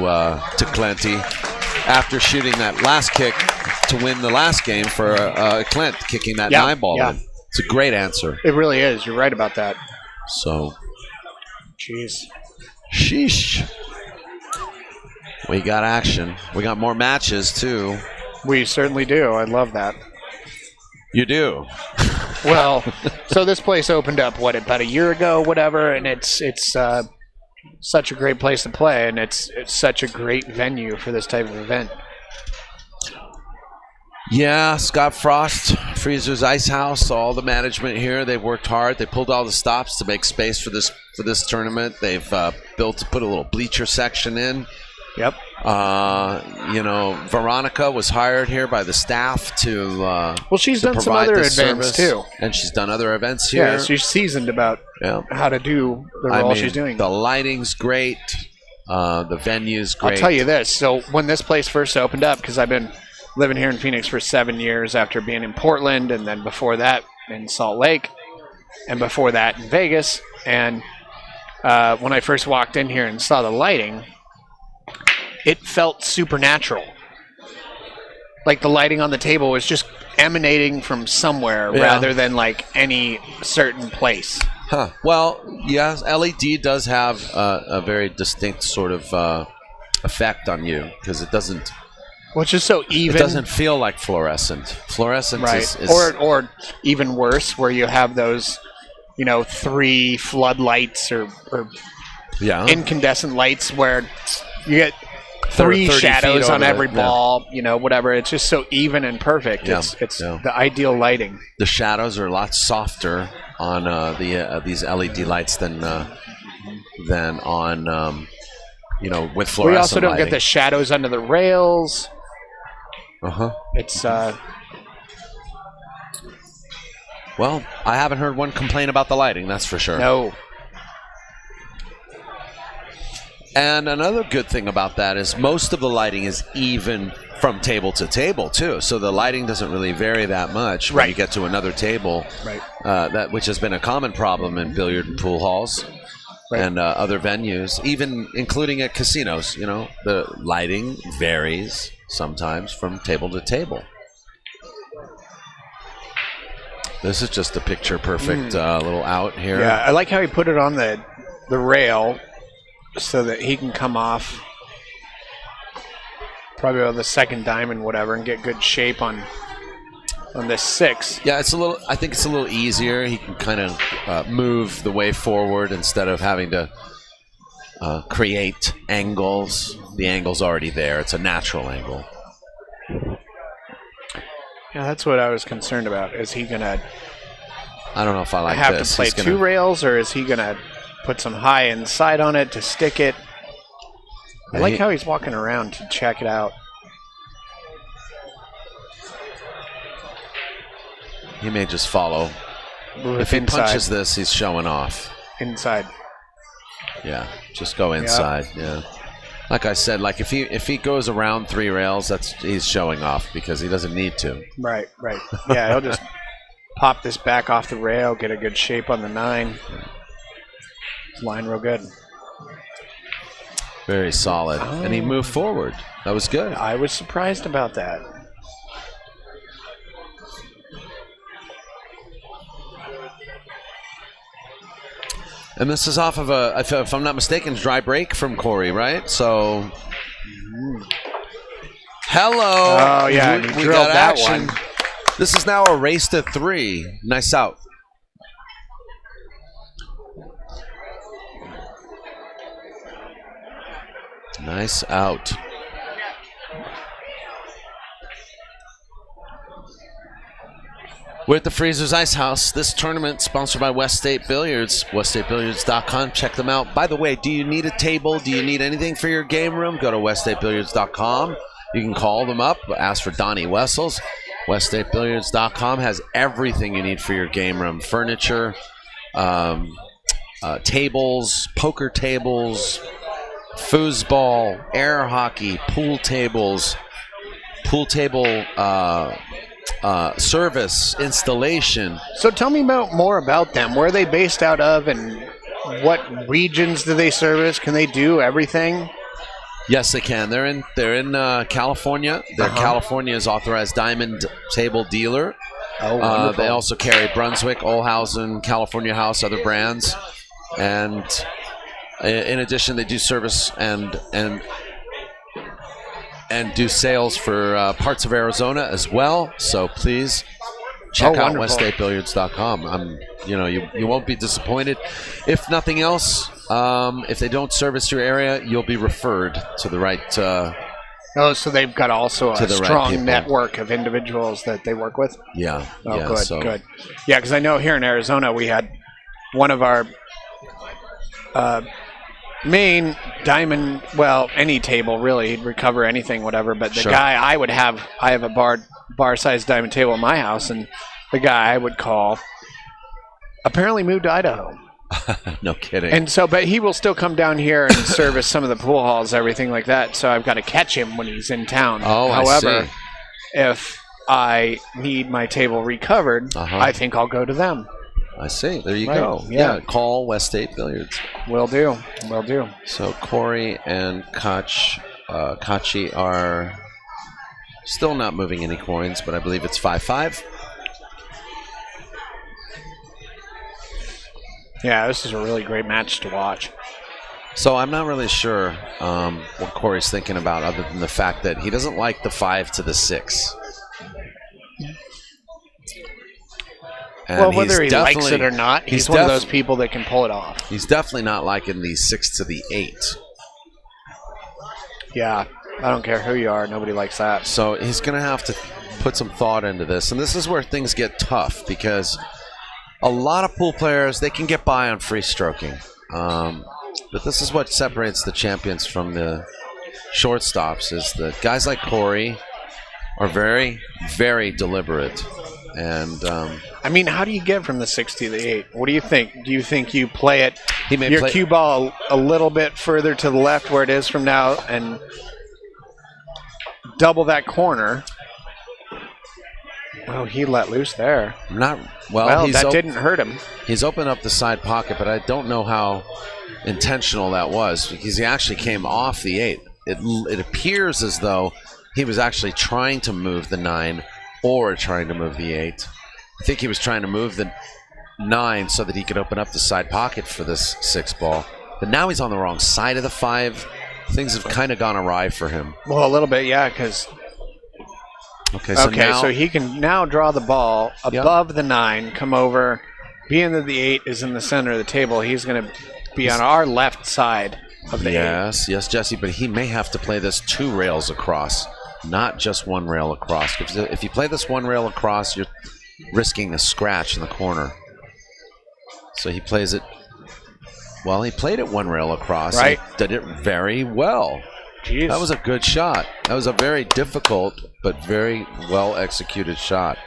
Clenty after shooting that last kick to win the last game for Eklent, kicking that 9 ball in. It's a great answer. It really is. You're right about that. So. Jeez. Sheesh. We got action. We got more matches, too. We certainly do. I love that. You do? Well, so this place opened up, about a year ago, whatever, and it's such a great place to play, and it's such a great venue for this type of event. Yeah, Scott Frost, Freezer's Icehouse, all the management here, they've worked hard. They pulled all the stops to make space for this tournament. They've put a little bleacher section in. Yep. Veronica was hired here by the staff to she's done some other events too, and she's done other events here. Yeah, she's seasoned about how to do the role she's doing. The lighting's great, the venue's great. I'll tell you this. So when this place first opened up, because I've been living here in Phoenix for 7 years after being in Portland, and then before that in Salt Lake, and before that in Vegas. And when I first walked in here and saw the lighting, it felt supernatural. Like the lighting on the table was just emanating from somewhere rather than like any certain place. Huh. Well, yes, LED does have a very distinct sort of effect on you because it doesn't. Well, it's just so even. It doesn't feel like fluorescent. Fluorescent is or even worse, where you have those, 3 floodlights or incandescent lights where you get 3 shadows on every ball, whatever. It's just so even and perfect. Yeah. It's the ideal lighting. The shadows are a lot softer on these LED lights than on with fluorescent. We also don't lighting. get the shadows under the rails. It's well, I haven't heard one complain about the lighting. That's for sure. No. And another good thing about that is most of the lighting is even from table to table too. So the lighting doesn't really vary that much when you get to another table. Right. Which has been a common problem in billiard and pool halls and other venues, even including at casinos. The lighting varies sometimes from table to table. This is just a picture perfect little out here. Yeah, I like how he put it on the rail so that he can come off probably on the second diamond, whatever, and get good shape on this 6. Yeah, I think it's a little easier. He can kind of move the way forward instead of having to create angles. The angle's already there. It's a natural angle. Yeah, that's what I was concerned about. Is he going to I don't know if I like have this. to play 2 rails, or is he going to put some high inside on it to stick it? I like how he's walking around to check it out. He may just follow. If he punches this, he's showing off. Inside. Yeah, just go inside. Yeah. Like I said, like if he goes around 3 rails, he's showing off because he doesn't need to. Right. Yeah, he'll just pop this back off the rail, get a good shape on the 9. Line real good. Very solid. And he moved forward. That was good. I was surprised about that. And this is off of if I'm not mistaken, dry break from Corey, right? So, hello. Oh, yeah, and he we drilled got that action. one. This is now a race to 3. Nice out. Nice out. We're at the Freezers Icehouse. This tournament sponsored by West State Billiards. WestStateBilliards.com. Check them out. By the way, do you need a table? Do you need anything for your game room? Go to WestStateBilliards.com. You can call them up. Ask for Donnie Wessels. WestStateBilliards.com has everything you need for your game room. Furniture, tables, poker tables, foosball, air hockey, pool tables, pool table service, installation. So tell me more about them. Where are they based out of, and what regions do they service? Can they do everything? Yes, they can. They're in California. They're California's authorized diamond table dealer. Oh, they also carry Brunswick, Olhausen, California House, other brands, and in addition, they do service and do sales for parts of Arizona as well. So please check out WestStateBilliards.com. You won't be disappointed. If nothing else, if they don't service your area, you'll be referred to the right. So they've got also a strong network of individuals that they work with. Yeah. Oh, yeah, good. Yeah, because I know here in Arizona we had one of our main diamond, well, any table really, he'd recover anything, whatever. But the guy I have a bar-sized diamond table in my house, and the guy I would call apparently moved to Idaho. No kidding. And so, but he will still come down here and service some of the pool halls, everything like that. So I've got to catch him when he's in town. Oh, however, I see. if I need my table recovered, I think I'll go to them. I see. There you Right, go. yeah. Call West State Billiards. Will do. Will do. So Corey and Kachi are still not moving any coins, but I believe it's 5-5. Yeah, this is a really great match to watch. So I'm not really sure what Corey's thinking about, other than the fact that he doesn't like the 5 to the 6. And Well, whether he likes definitely- it or not, he's one of those people that can pull it off. He's definitely not liking the 6 to the 8. Yeah, I don't care who you are. Nobody likes that. So he's going to have to put some thought into this. And this is where things get tough, because a lot of pool players, they can get by on free stroking. But this is what separates the champions from the shortstops, is that guys like Corey are very, very deliberate. And I mean, how do you get from the 6 to the 8? What do you think? Do you think you play it, he may your play, cue ball a little bit further to the left where it is from now and double that corner? Oh, he let loose there. not well. That didn't hurt him. He's opened up the side pocket, but I don't know how intentional that was, because he actually came off the 8. It appears as though he was actually trying to move the 9 or trying to move the 8. I think he was trying to move the 9 so that he could open up the side pocket for this 6 ball. But now he's on the wrong side of the 5. Things have kind of gone awry for him. Well, a little bit, yeah, because... Okay, so he can now draw the ball above the 9, come over. Being that the 8 is in the center of the table, he's going to be on our left side of the 8. Yes, Jesse, but he may have to play this 2 rails across, not just 1 rail across. If you play this 1 rail across, you're risking a scratch in the corner. So he plays it. Well, he played it 1 rail across. Right. He did it very well. Jeez. That was a good shot. That was a very difficult but very well executed shot.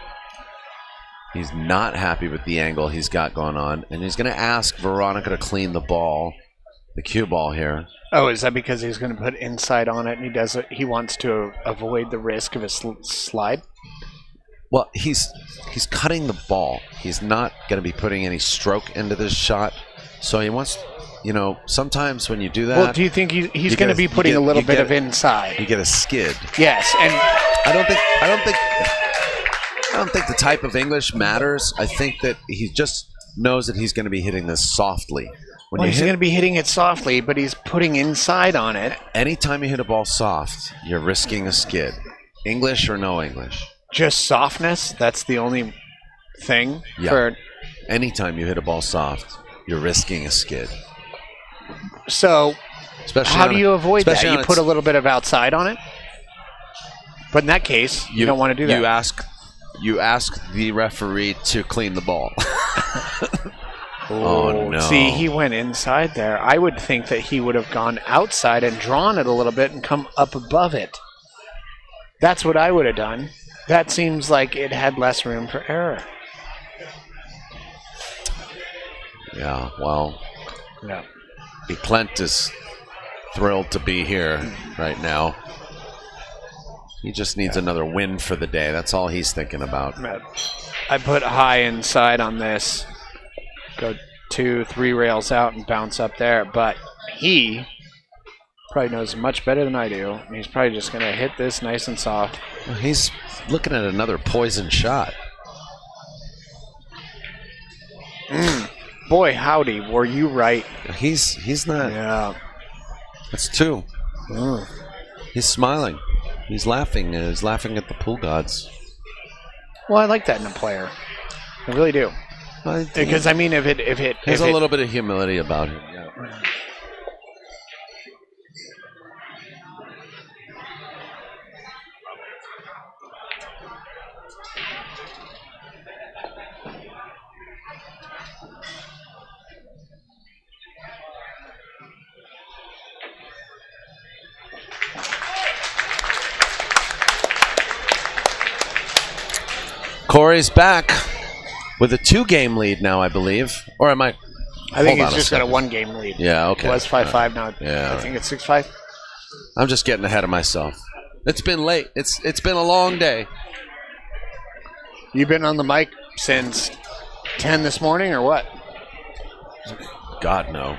He's not happy with the angle he's got going on, and he's going to ask Veronica to clean the ball, the cue ball here. Oh, is that because he's going to put inside on it, and he does it? He wants to avoid the risk of a slide. Well, he's cutting the ball. He's not going to be putting any stroke into this shot. So he wants, sometimes when you do that. Well, do you think he's going to be putting a little bit of inside? You get a skid. Yes, and I don't think the type of English matters. I think that he just knows that he's going to be hitting this softly. he's going to be hitting it softly, but he's putting inside on it. Anytime you hit a ball soft, you're risking a skid. English or no English. Just softness? That's the only thing? Yeah. Anytime you hit a ball soft, you're risking a skid. So, Especially how do you avoid that? especially You put a little bit of outside on it? But in that case, you don't want to do that. You ask the referee to clean the ball. Oh, no. See, he went inside there. I would think that he would have gone outside and drawn it a little bit and come up above it. That's what I would have done. That seems like it had less room for error. Yeah, well, No. Eklent is thrilled to be here right now. He just needs another win for the day. That's all he's thinking about. I put high inside on this. Go 2-3 rails out and bounce up there. But he probably knows much better than I do. He's probably just going to hit this nice and soft. He's looking at another poison shot. Boy, howdy, were you right. He's not. Yeah. That's 2. He's smiling. He's laughing. He's laughing at the pool gods. Well, I like that in a player. I really do. Because I mean, There's a little bit of humility about him. Yeah. Corey's back with a 2-game lead now, I believe. Or am I? I think Hold he's on just got a second. 1-game lead. Yeah, okay. It was 5-5 now. Yeah, I think it's 6-5. I'm just getting ahead of myself. It's been late. It's been a long day. You've been on the mic since 10 this morning, or what? God, no.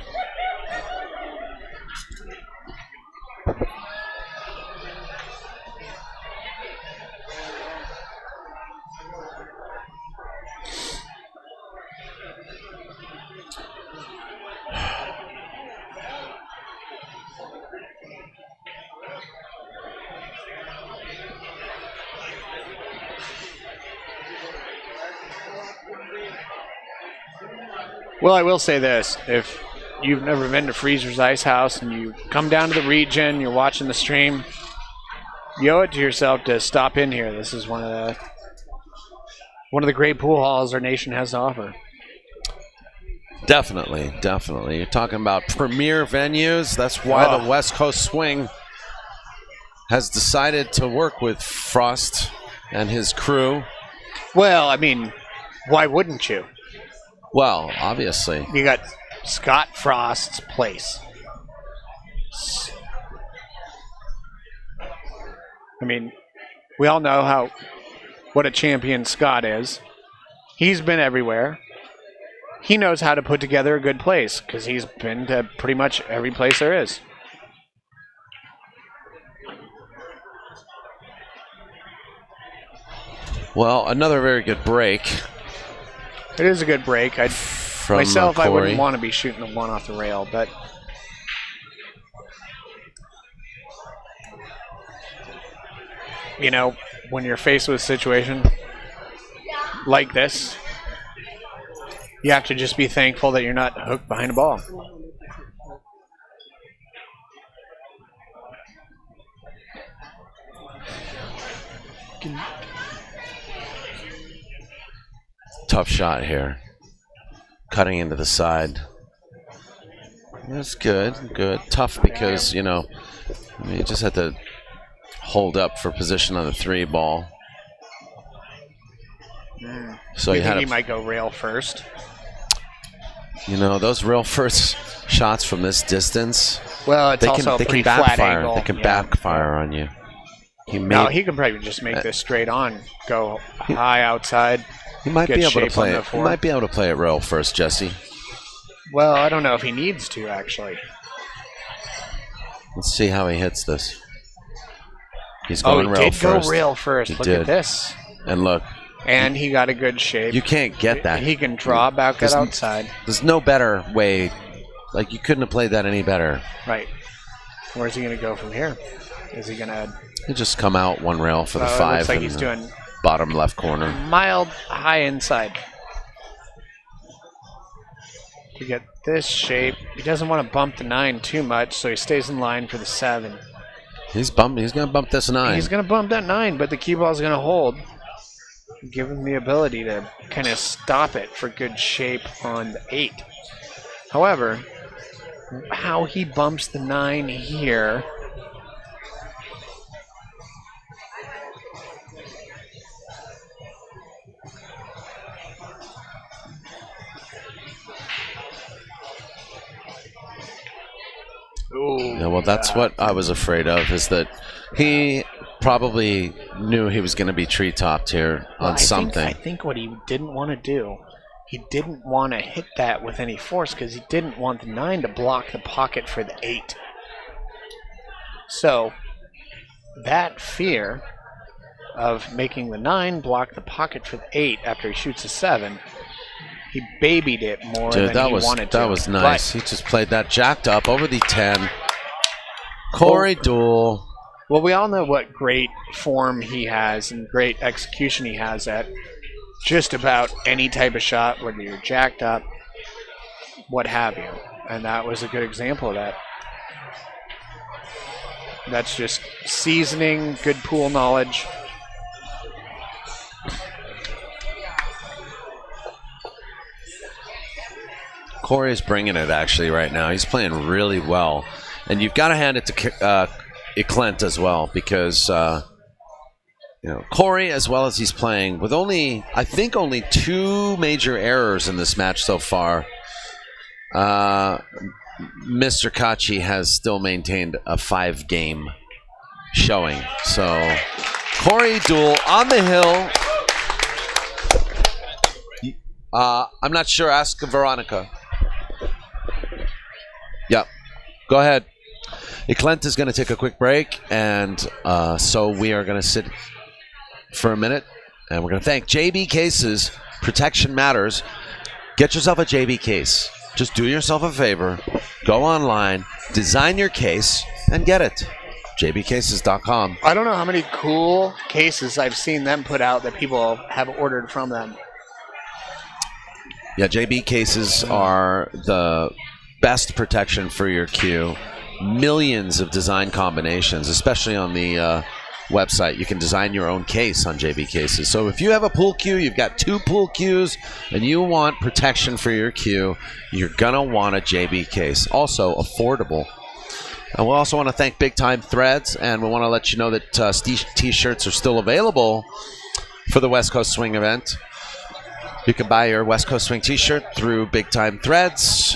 Well, I will say this. If you've never been to Freezer's Icehouse and you come down to the region, you're watching the stream, you owe it to yourself to stop in here. This is one of the great pool halls our nation has to offer. Definitely. You're talking about premier venues. That's why the West Coast Swing has decided to work with Frost and his crew. Well, I mean, why wouldn't you? Well, obviously. You got Scott Frost's place. I mean, we all know what a champion Scott is. He's been everywhere. He knows how to put together a good place because he's been to pretty much every place there is. Well, another very good break. It is a good break. I wouldn't want to be shooting the one off the rail, but you know, when you're faced with a situation like this, you have to just be thankful that you're not hooked behind a ball. Tough shot here. Cutting into the side. That's good. Tough because, you just had to hold up for position on the 3 ball. So you think he might go rail first? Those rail first shots from this distance. Well, it's also a pretty flat angle. They can backfire on you. He can probably just make this straight on, go high outside. He might be able to play it. He might be able to play it rail first, Jesse. Well, I don't know if he needs to, actually. Let's see how he hits this. He's going rail first. He did go rail first. Look at this. And look. And he got a good shape. You can't get that. He can draw back it outside. There's no better way. Like, you couldn't have played that any better. Right. Where's he going to go from here? Is he going to... He'll just come out one rail for the 5. Looks like he's doing... Bottom left corner. Mild high inside. To get this shape. He doesn't want to bump the 9 too much, so he stays in line for the 7. He's going to bump this 9. He's going to bump that 9, but the cue ball is going to hold. Give him the ability to kind of stop it for good shape on the 8. However, how he bumps the 9 here... Yeah, well, that's what I was afraid of, is that he probably knew he was going to be tree-topped here on something. I think what he didn't want to do, he didn't want to hit that with any force because he didn't want the 9 to block the pocket for the 8. So that fear of making the 9 block the pocket for the 8 after he shoots a 7, he babied it more than he wanted to. That was nice. He just played that jacked up over the 10. Corey DEUEL. Well, we all know what great form he has and great execution he has at just about any type of shot, whether you're jacked up, what have you. And that was a good example of that. That's just seasoning, good pool knowledge. Corey's bringing it actually right now. He's playing really well. And you've got to hand it to Eklent as well, because Corey, as well as he's playing, with only 2 major errors in this match so far, Mr. KACI has still maintained a 5-game showing. So Corey Duel on the hill. I'm not sure. Ask Veronica. Yep. Go ahead. Eklent is going to take a quick break, and so we are going to sit for a minute, and we're going to thank JB Cases. Protection matters. Get yourself a JB case. Just do yourself a favor. Go online, design your case, and get it. jbcases.com. I don't know how many cool cases I've seen them put out that people have ordered from them. Yeah, JB cases are the best protection for your cue. Millions of design combinations, especially on the website. You can design your own case on JB cases. So if you have a pool cue, you've got 2 pool cues, and you want protection for your cue, you're going to want a JB case. Also affordable. And we also want to thank Big Time Threads, and we want to let you know that T-shirts are still available for the West Coast Swing event. You can buy your West Coast Swing T-shirt through Big Time Threads.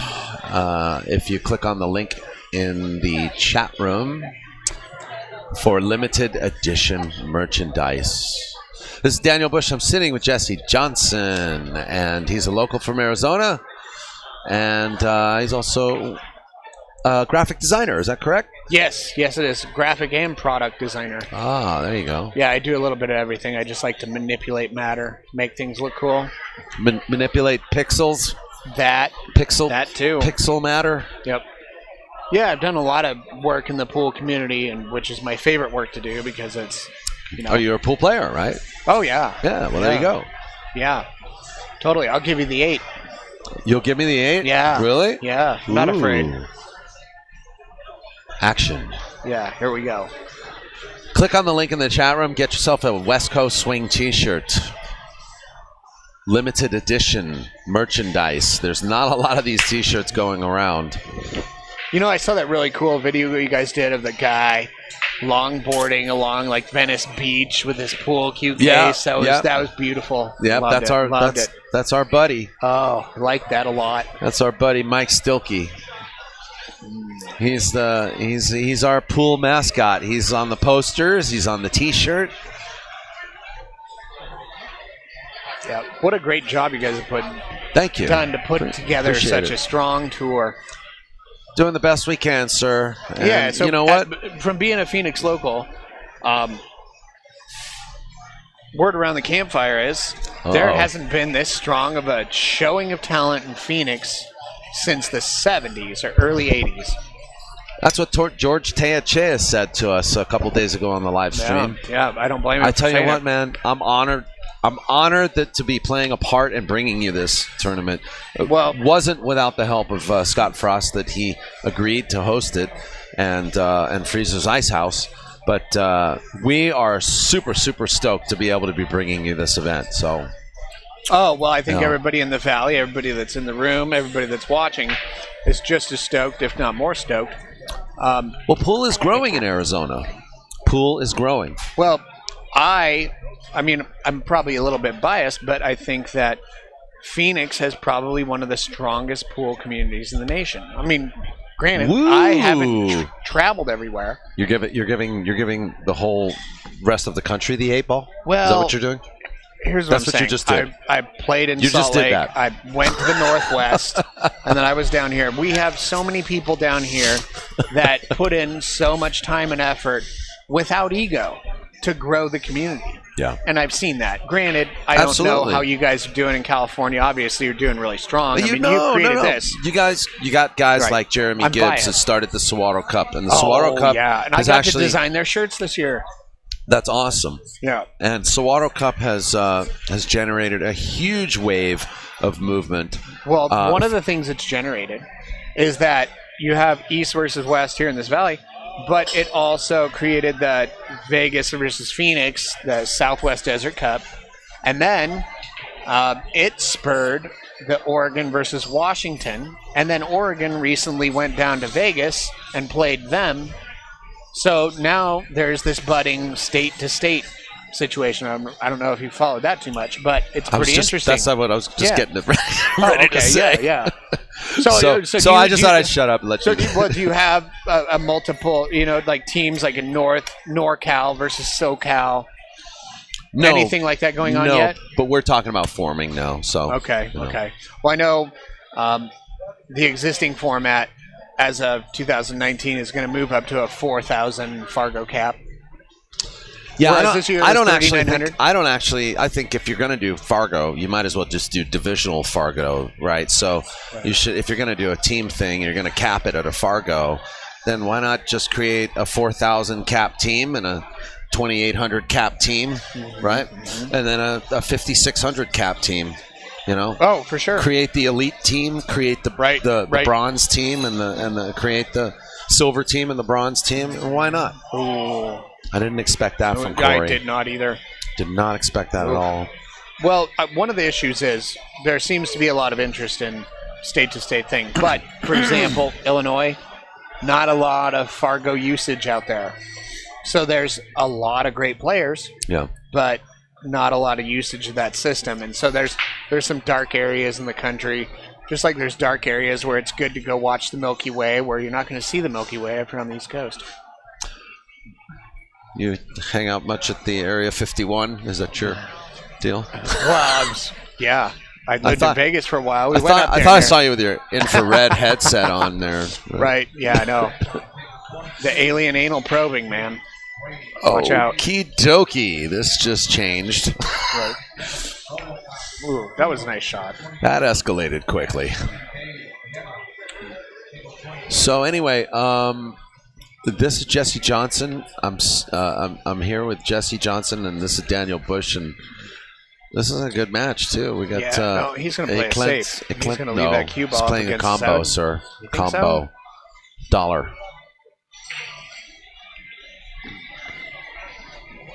If you click on the link in the chat room for limited edition merchandise. This is Daniel Busch. I'm sitting with Jesse Johnson, and he's a local from Arizona, and he's also a graphic designer. Is that correct? Yes, it is. Graphic and product designer. Ah, there you go. Yeah, I do a little bit of everything. I just like to manipulate matter, make things look cool. Manipulate pixels. That too. Pixel matter. Yep. Yeah, I've done a lot of work in the pool community, and which is my favorite work to do because it's, Oh, you're a pool player, right? Oh yeah. Yeah. Well, there you go. Yeah. Totally. I'll give you the 8. You'll give me the 8? Yeah. Really? Yeah. Not afraid. Action. Yeah. Here we go. Click on the link in the chat room. Get yourself a West Coast Swing T-shirt. Limited edition merchandise. There's not a lot of these T-shirts going around. You know, I saw that really cool video you guys did of the guy longboarding along like Venice Beach with his pool cue case. That was beautiful. Yeah, that's our buddy. Oh, I like that a lot. That's our buddy Mike Stilkey. He's our pool mascot. He's on the posters. He's on the T-shirt. Yeah, what a great job you guys have done to put together such a strong tour. Doing the best we can, sir. And yeah, so you know what? From being a Phoenix local, word around the campfire is there hasn't been this strong of a showing of talent in Phoenix since the 70s or early 80s. That's what George Teachea said to us a couple days ago on the live stream. Yeah, I don't blame him. I tell you what, man, I'm honored. I'm honored to be playing a part in bringing you this tournament. Well, it wasn't without the help of Scott Frost that he agreed to host it, and Freezer's Icehouse. But we are super, super stoked to be able to be bringing you this event. So, I think everybody in the valley, everybody that's in the room, everybody that's watching, is just as stoked, if not more stoked. Pool is growing in Arizona. Pool is growing. Well, I mean, I'm probably a little bit biased, but I think that Phoenix has probably one of the strongest pool communities in the nation. I mean, granted, I haven't traveled everywhere. You're giving the whole rest of the country the 8 ball? Well, is that what you're doing? Here's what I'm saying. You just did. I played in Salt Lake. I went to the Northwest, and then I was down here. We have so many people down here that put in so much time and effort without ego to grow the community. Yeah. And I've seen that. Granted, I don't know how you guys are doing in California. Obviously, you're doing really strong. You created this. You got guys like Jeremy Gibbs that started the Saguaro Cup, and the Saguaro Cup and I got to design their shirts this year. That's awesome. Yeah. And Saguaro Cup has generated a huge wave of movement. Well, one of the things it's generated is that you have East versus West here in this valley, but it also created the Vegas versus Phoenix, the Southwest Desert Cup, and then it spurred the Oregon versus Washington, and then Oregon recently went down to Vegas and played them. So now there's this budding state-to-state situation. I don't know if you followed that too much, but it's pretty interesting. That's not what I was just getting ready to say. Yeah. So I just thought I'd shut up and let you. So do you have a multiple, like teams like in NorCal versus SoCal? No, anything like that going on yet? But we're talking about forming now. So okay. Well, I know the existing format as of 2019 is going to move up to a 4,000 Fargo cap. Yeah, I think if you're going to do Fargo, you might as well just do divisional Fargo, right? So you should, if you're going to do a team thing, you're going to cap it at a Fargo, then why not just create a 4,000 cap team and a 2,800 cap team, right? And then a 5,600 cap team. Oh, for sure. Create the elite team, create the bronze team, and create the silver team and the bronze team. And why not? Ooh. I didn't expect that from Corey. I did not either. Did not expect that at all. Well, one of the issues is there seems to be a lot of interest in state-to-state things. But, for example, Illinois, not a lot of Fargo usage out there. So there's a lot of great players, but not a lot of usage of that system. And so there's some dark areas in the country, just like there's dark areas where it's good to go watch the Milky Way, where you're not going to see the Milky Way if you're on the East Coast. You hang out much at the Area 51? Is that your deal? Well, I lived in Vegas for a while. I thought I saw you with your infrared headset on there. Right, yeah, I know. The alien anal probing, man. Watch out. Okie dokie. This just changed. Right. Ooh, that was a nice shot. That escalated quickly. So anyway, this is Jesse Johnson. I'm here with Jesse Johnson, and this is Daniel Busch, and this is a good match too. We got he's going to play it safe. He's going to leave that cue ball. He's playing a combo, sir. Combo. So? Dollar.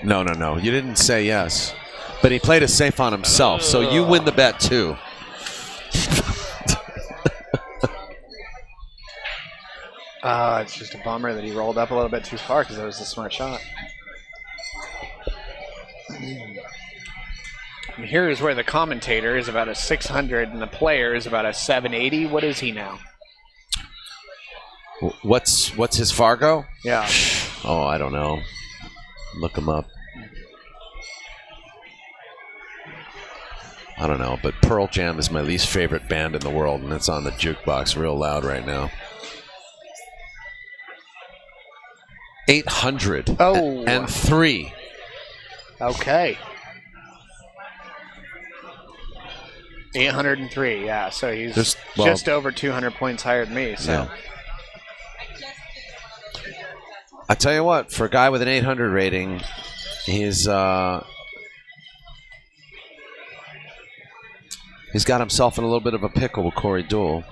No. You didn't say yes, but he played it safe on himself, so you win the bet too. It's just a bummer that he rolled up a little bit too far because that was a smart shot. And here's where the commentator is about a 600 and the player is about a 780. What is he now? What's his Fargo? Yeah. Oh, I don't know. Look him up. I don't know, but Pearl Jam is my least favorite band in the world, and it's on the jukebox real loud right now. 803. Okay. 803, yeah. So he's just over 200 points higher than me. So. Yeah. I tell you what, for a guy with an 800 rating, he's got himself in a little bit of a pickle with Corey Deuel.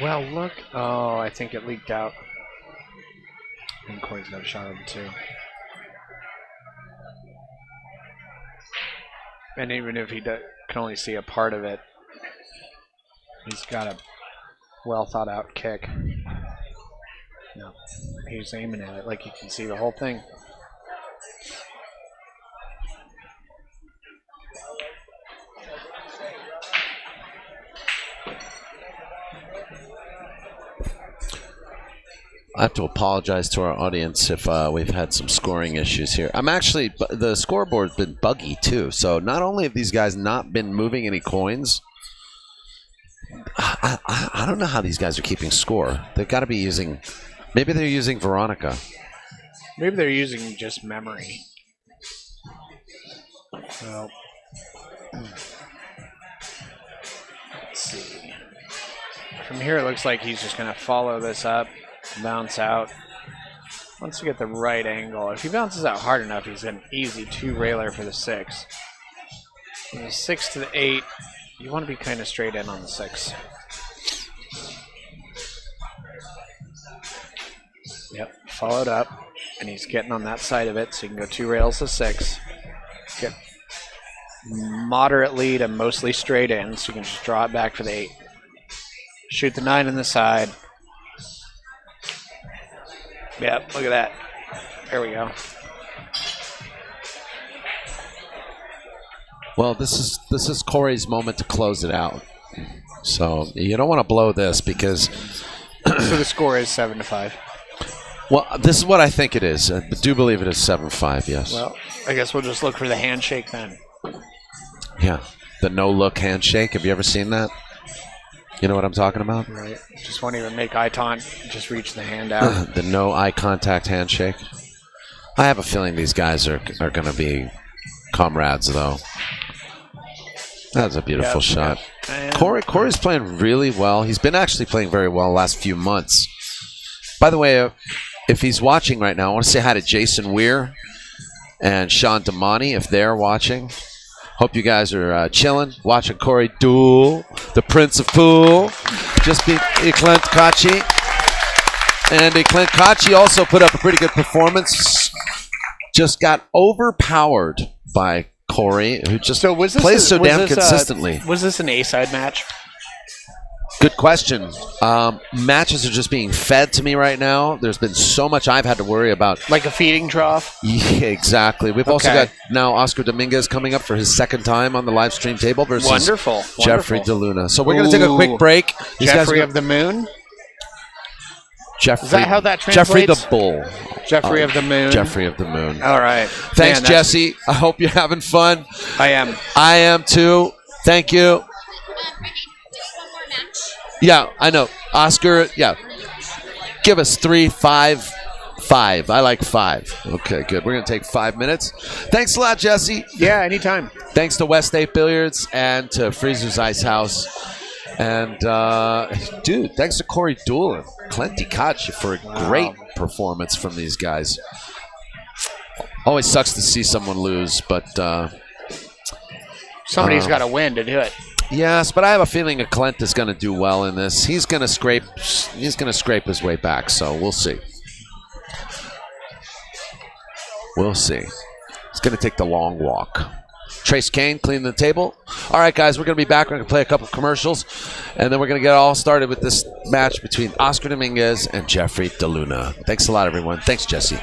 Well, look. Oh, I think it leaked out. And Corey's got a shot of it, too. And even if he can only see a part of it, he's got a well-thought-out kick. No, he's aiming at it like you can see the whole thing. I have to apologize to our audience if we've had some scoring issues here. The scoreboard's been buggy too. So not only have these guys not been moving any coins, I don't know how these guys are keeping score. They've got to be using, maybe they're using Veronica. Maybe they're using just memory. Well, let's see. From here, it looks like he's just going to follow this up. Bounce out. Once you get the right angle, if he bounces out hard enough, he's an easy two-railer for the 6. From the 6 to the 8, you want to be kind of straight in on the 6. Yep, followed up, and he's getting on that side of it, so you can go 2 rails to 6. Get moderately to mostly straight in, so you can just draw it back for the 8. Shoot the 9 in the side. Yep, look at that. There we go. Well, this is Corey's moment to close it out. So you don't want to blow this because. So the score is 7-5. Well, this is what I think it is. I do believe it is 7-5. Yes. Well, I guess we'll just look for the handshake then. Yeah. The no-look handshake. Have you ever seen that? You know what I'm talking about? Right. Just won't even make eye contact. Just reach the hand out. The no eye contact handshake. I have a feeling these guys are going to be comrades, though. That's a beautiful shot. And Corey's playing really well. He's been actually playing very well the last few months. By the way, if he's watching right now, I want to say hi to Jason Weir and Sean Damani if they're watching. Hope you guys are chilling, watching Corey duel, the Prince of Pool. Just beat Eklent KACI. And Eklent KACI also put up a pretty good performance. Just got overpowered by Corey, who just plays so damn consistently. Was this an A-side match? Good question. Matches are just being fed to me right now. There's been so much I've had to worry about. Like a feeding trough? Yeah, exactly. We've also got now Oscar Dominguez coming up for his second time on the live stream table versus Jeffrey DeLuna. So we're going to take a quick break. Jeffrey of the Moon? Jeffrey, is that how that Jeffrey translates? the Bull. Jeffrey of the Moon. Jeffrey of the Moon. All right. Thanks, Jesse. I hope you're having fun. I am. I am too. Thank you. Yeah, I know. Oscar, yeah. Give us 3, 5, 5. I like 5. Okay, good. We're going to take 5 minutes. Thanks a lot, Jesse. Yeah, anytime. Thanks to West 8 Billiards and to Freezer's Icehouse. And, dude, thanks to Corey Duel and Eklent KACI for a great performance from these guys. Always sucks to see someone lose, but... somebody's got to win to do it. Yes, but I have a feeling Eklent is going to do well in this. He's going to scrape his way back, so we'll see. We'll see. He's going to take the long walk. Trace Kane cleaning the table. All right, guys, we're going to be back. We're going to play a couple commercials, and then we're going to get all started with this match between Oscar Dominguez and Jeffrey DeLuna. Thanks a lot, everyone. Thanks, Jesse.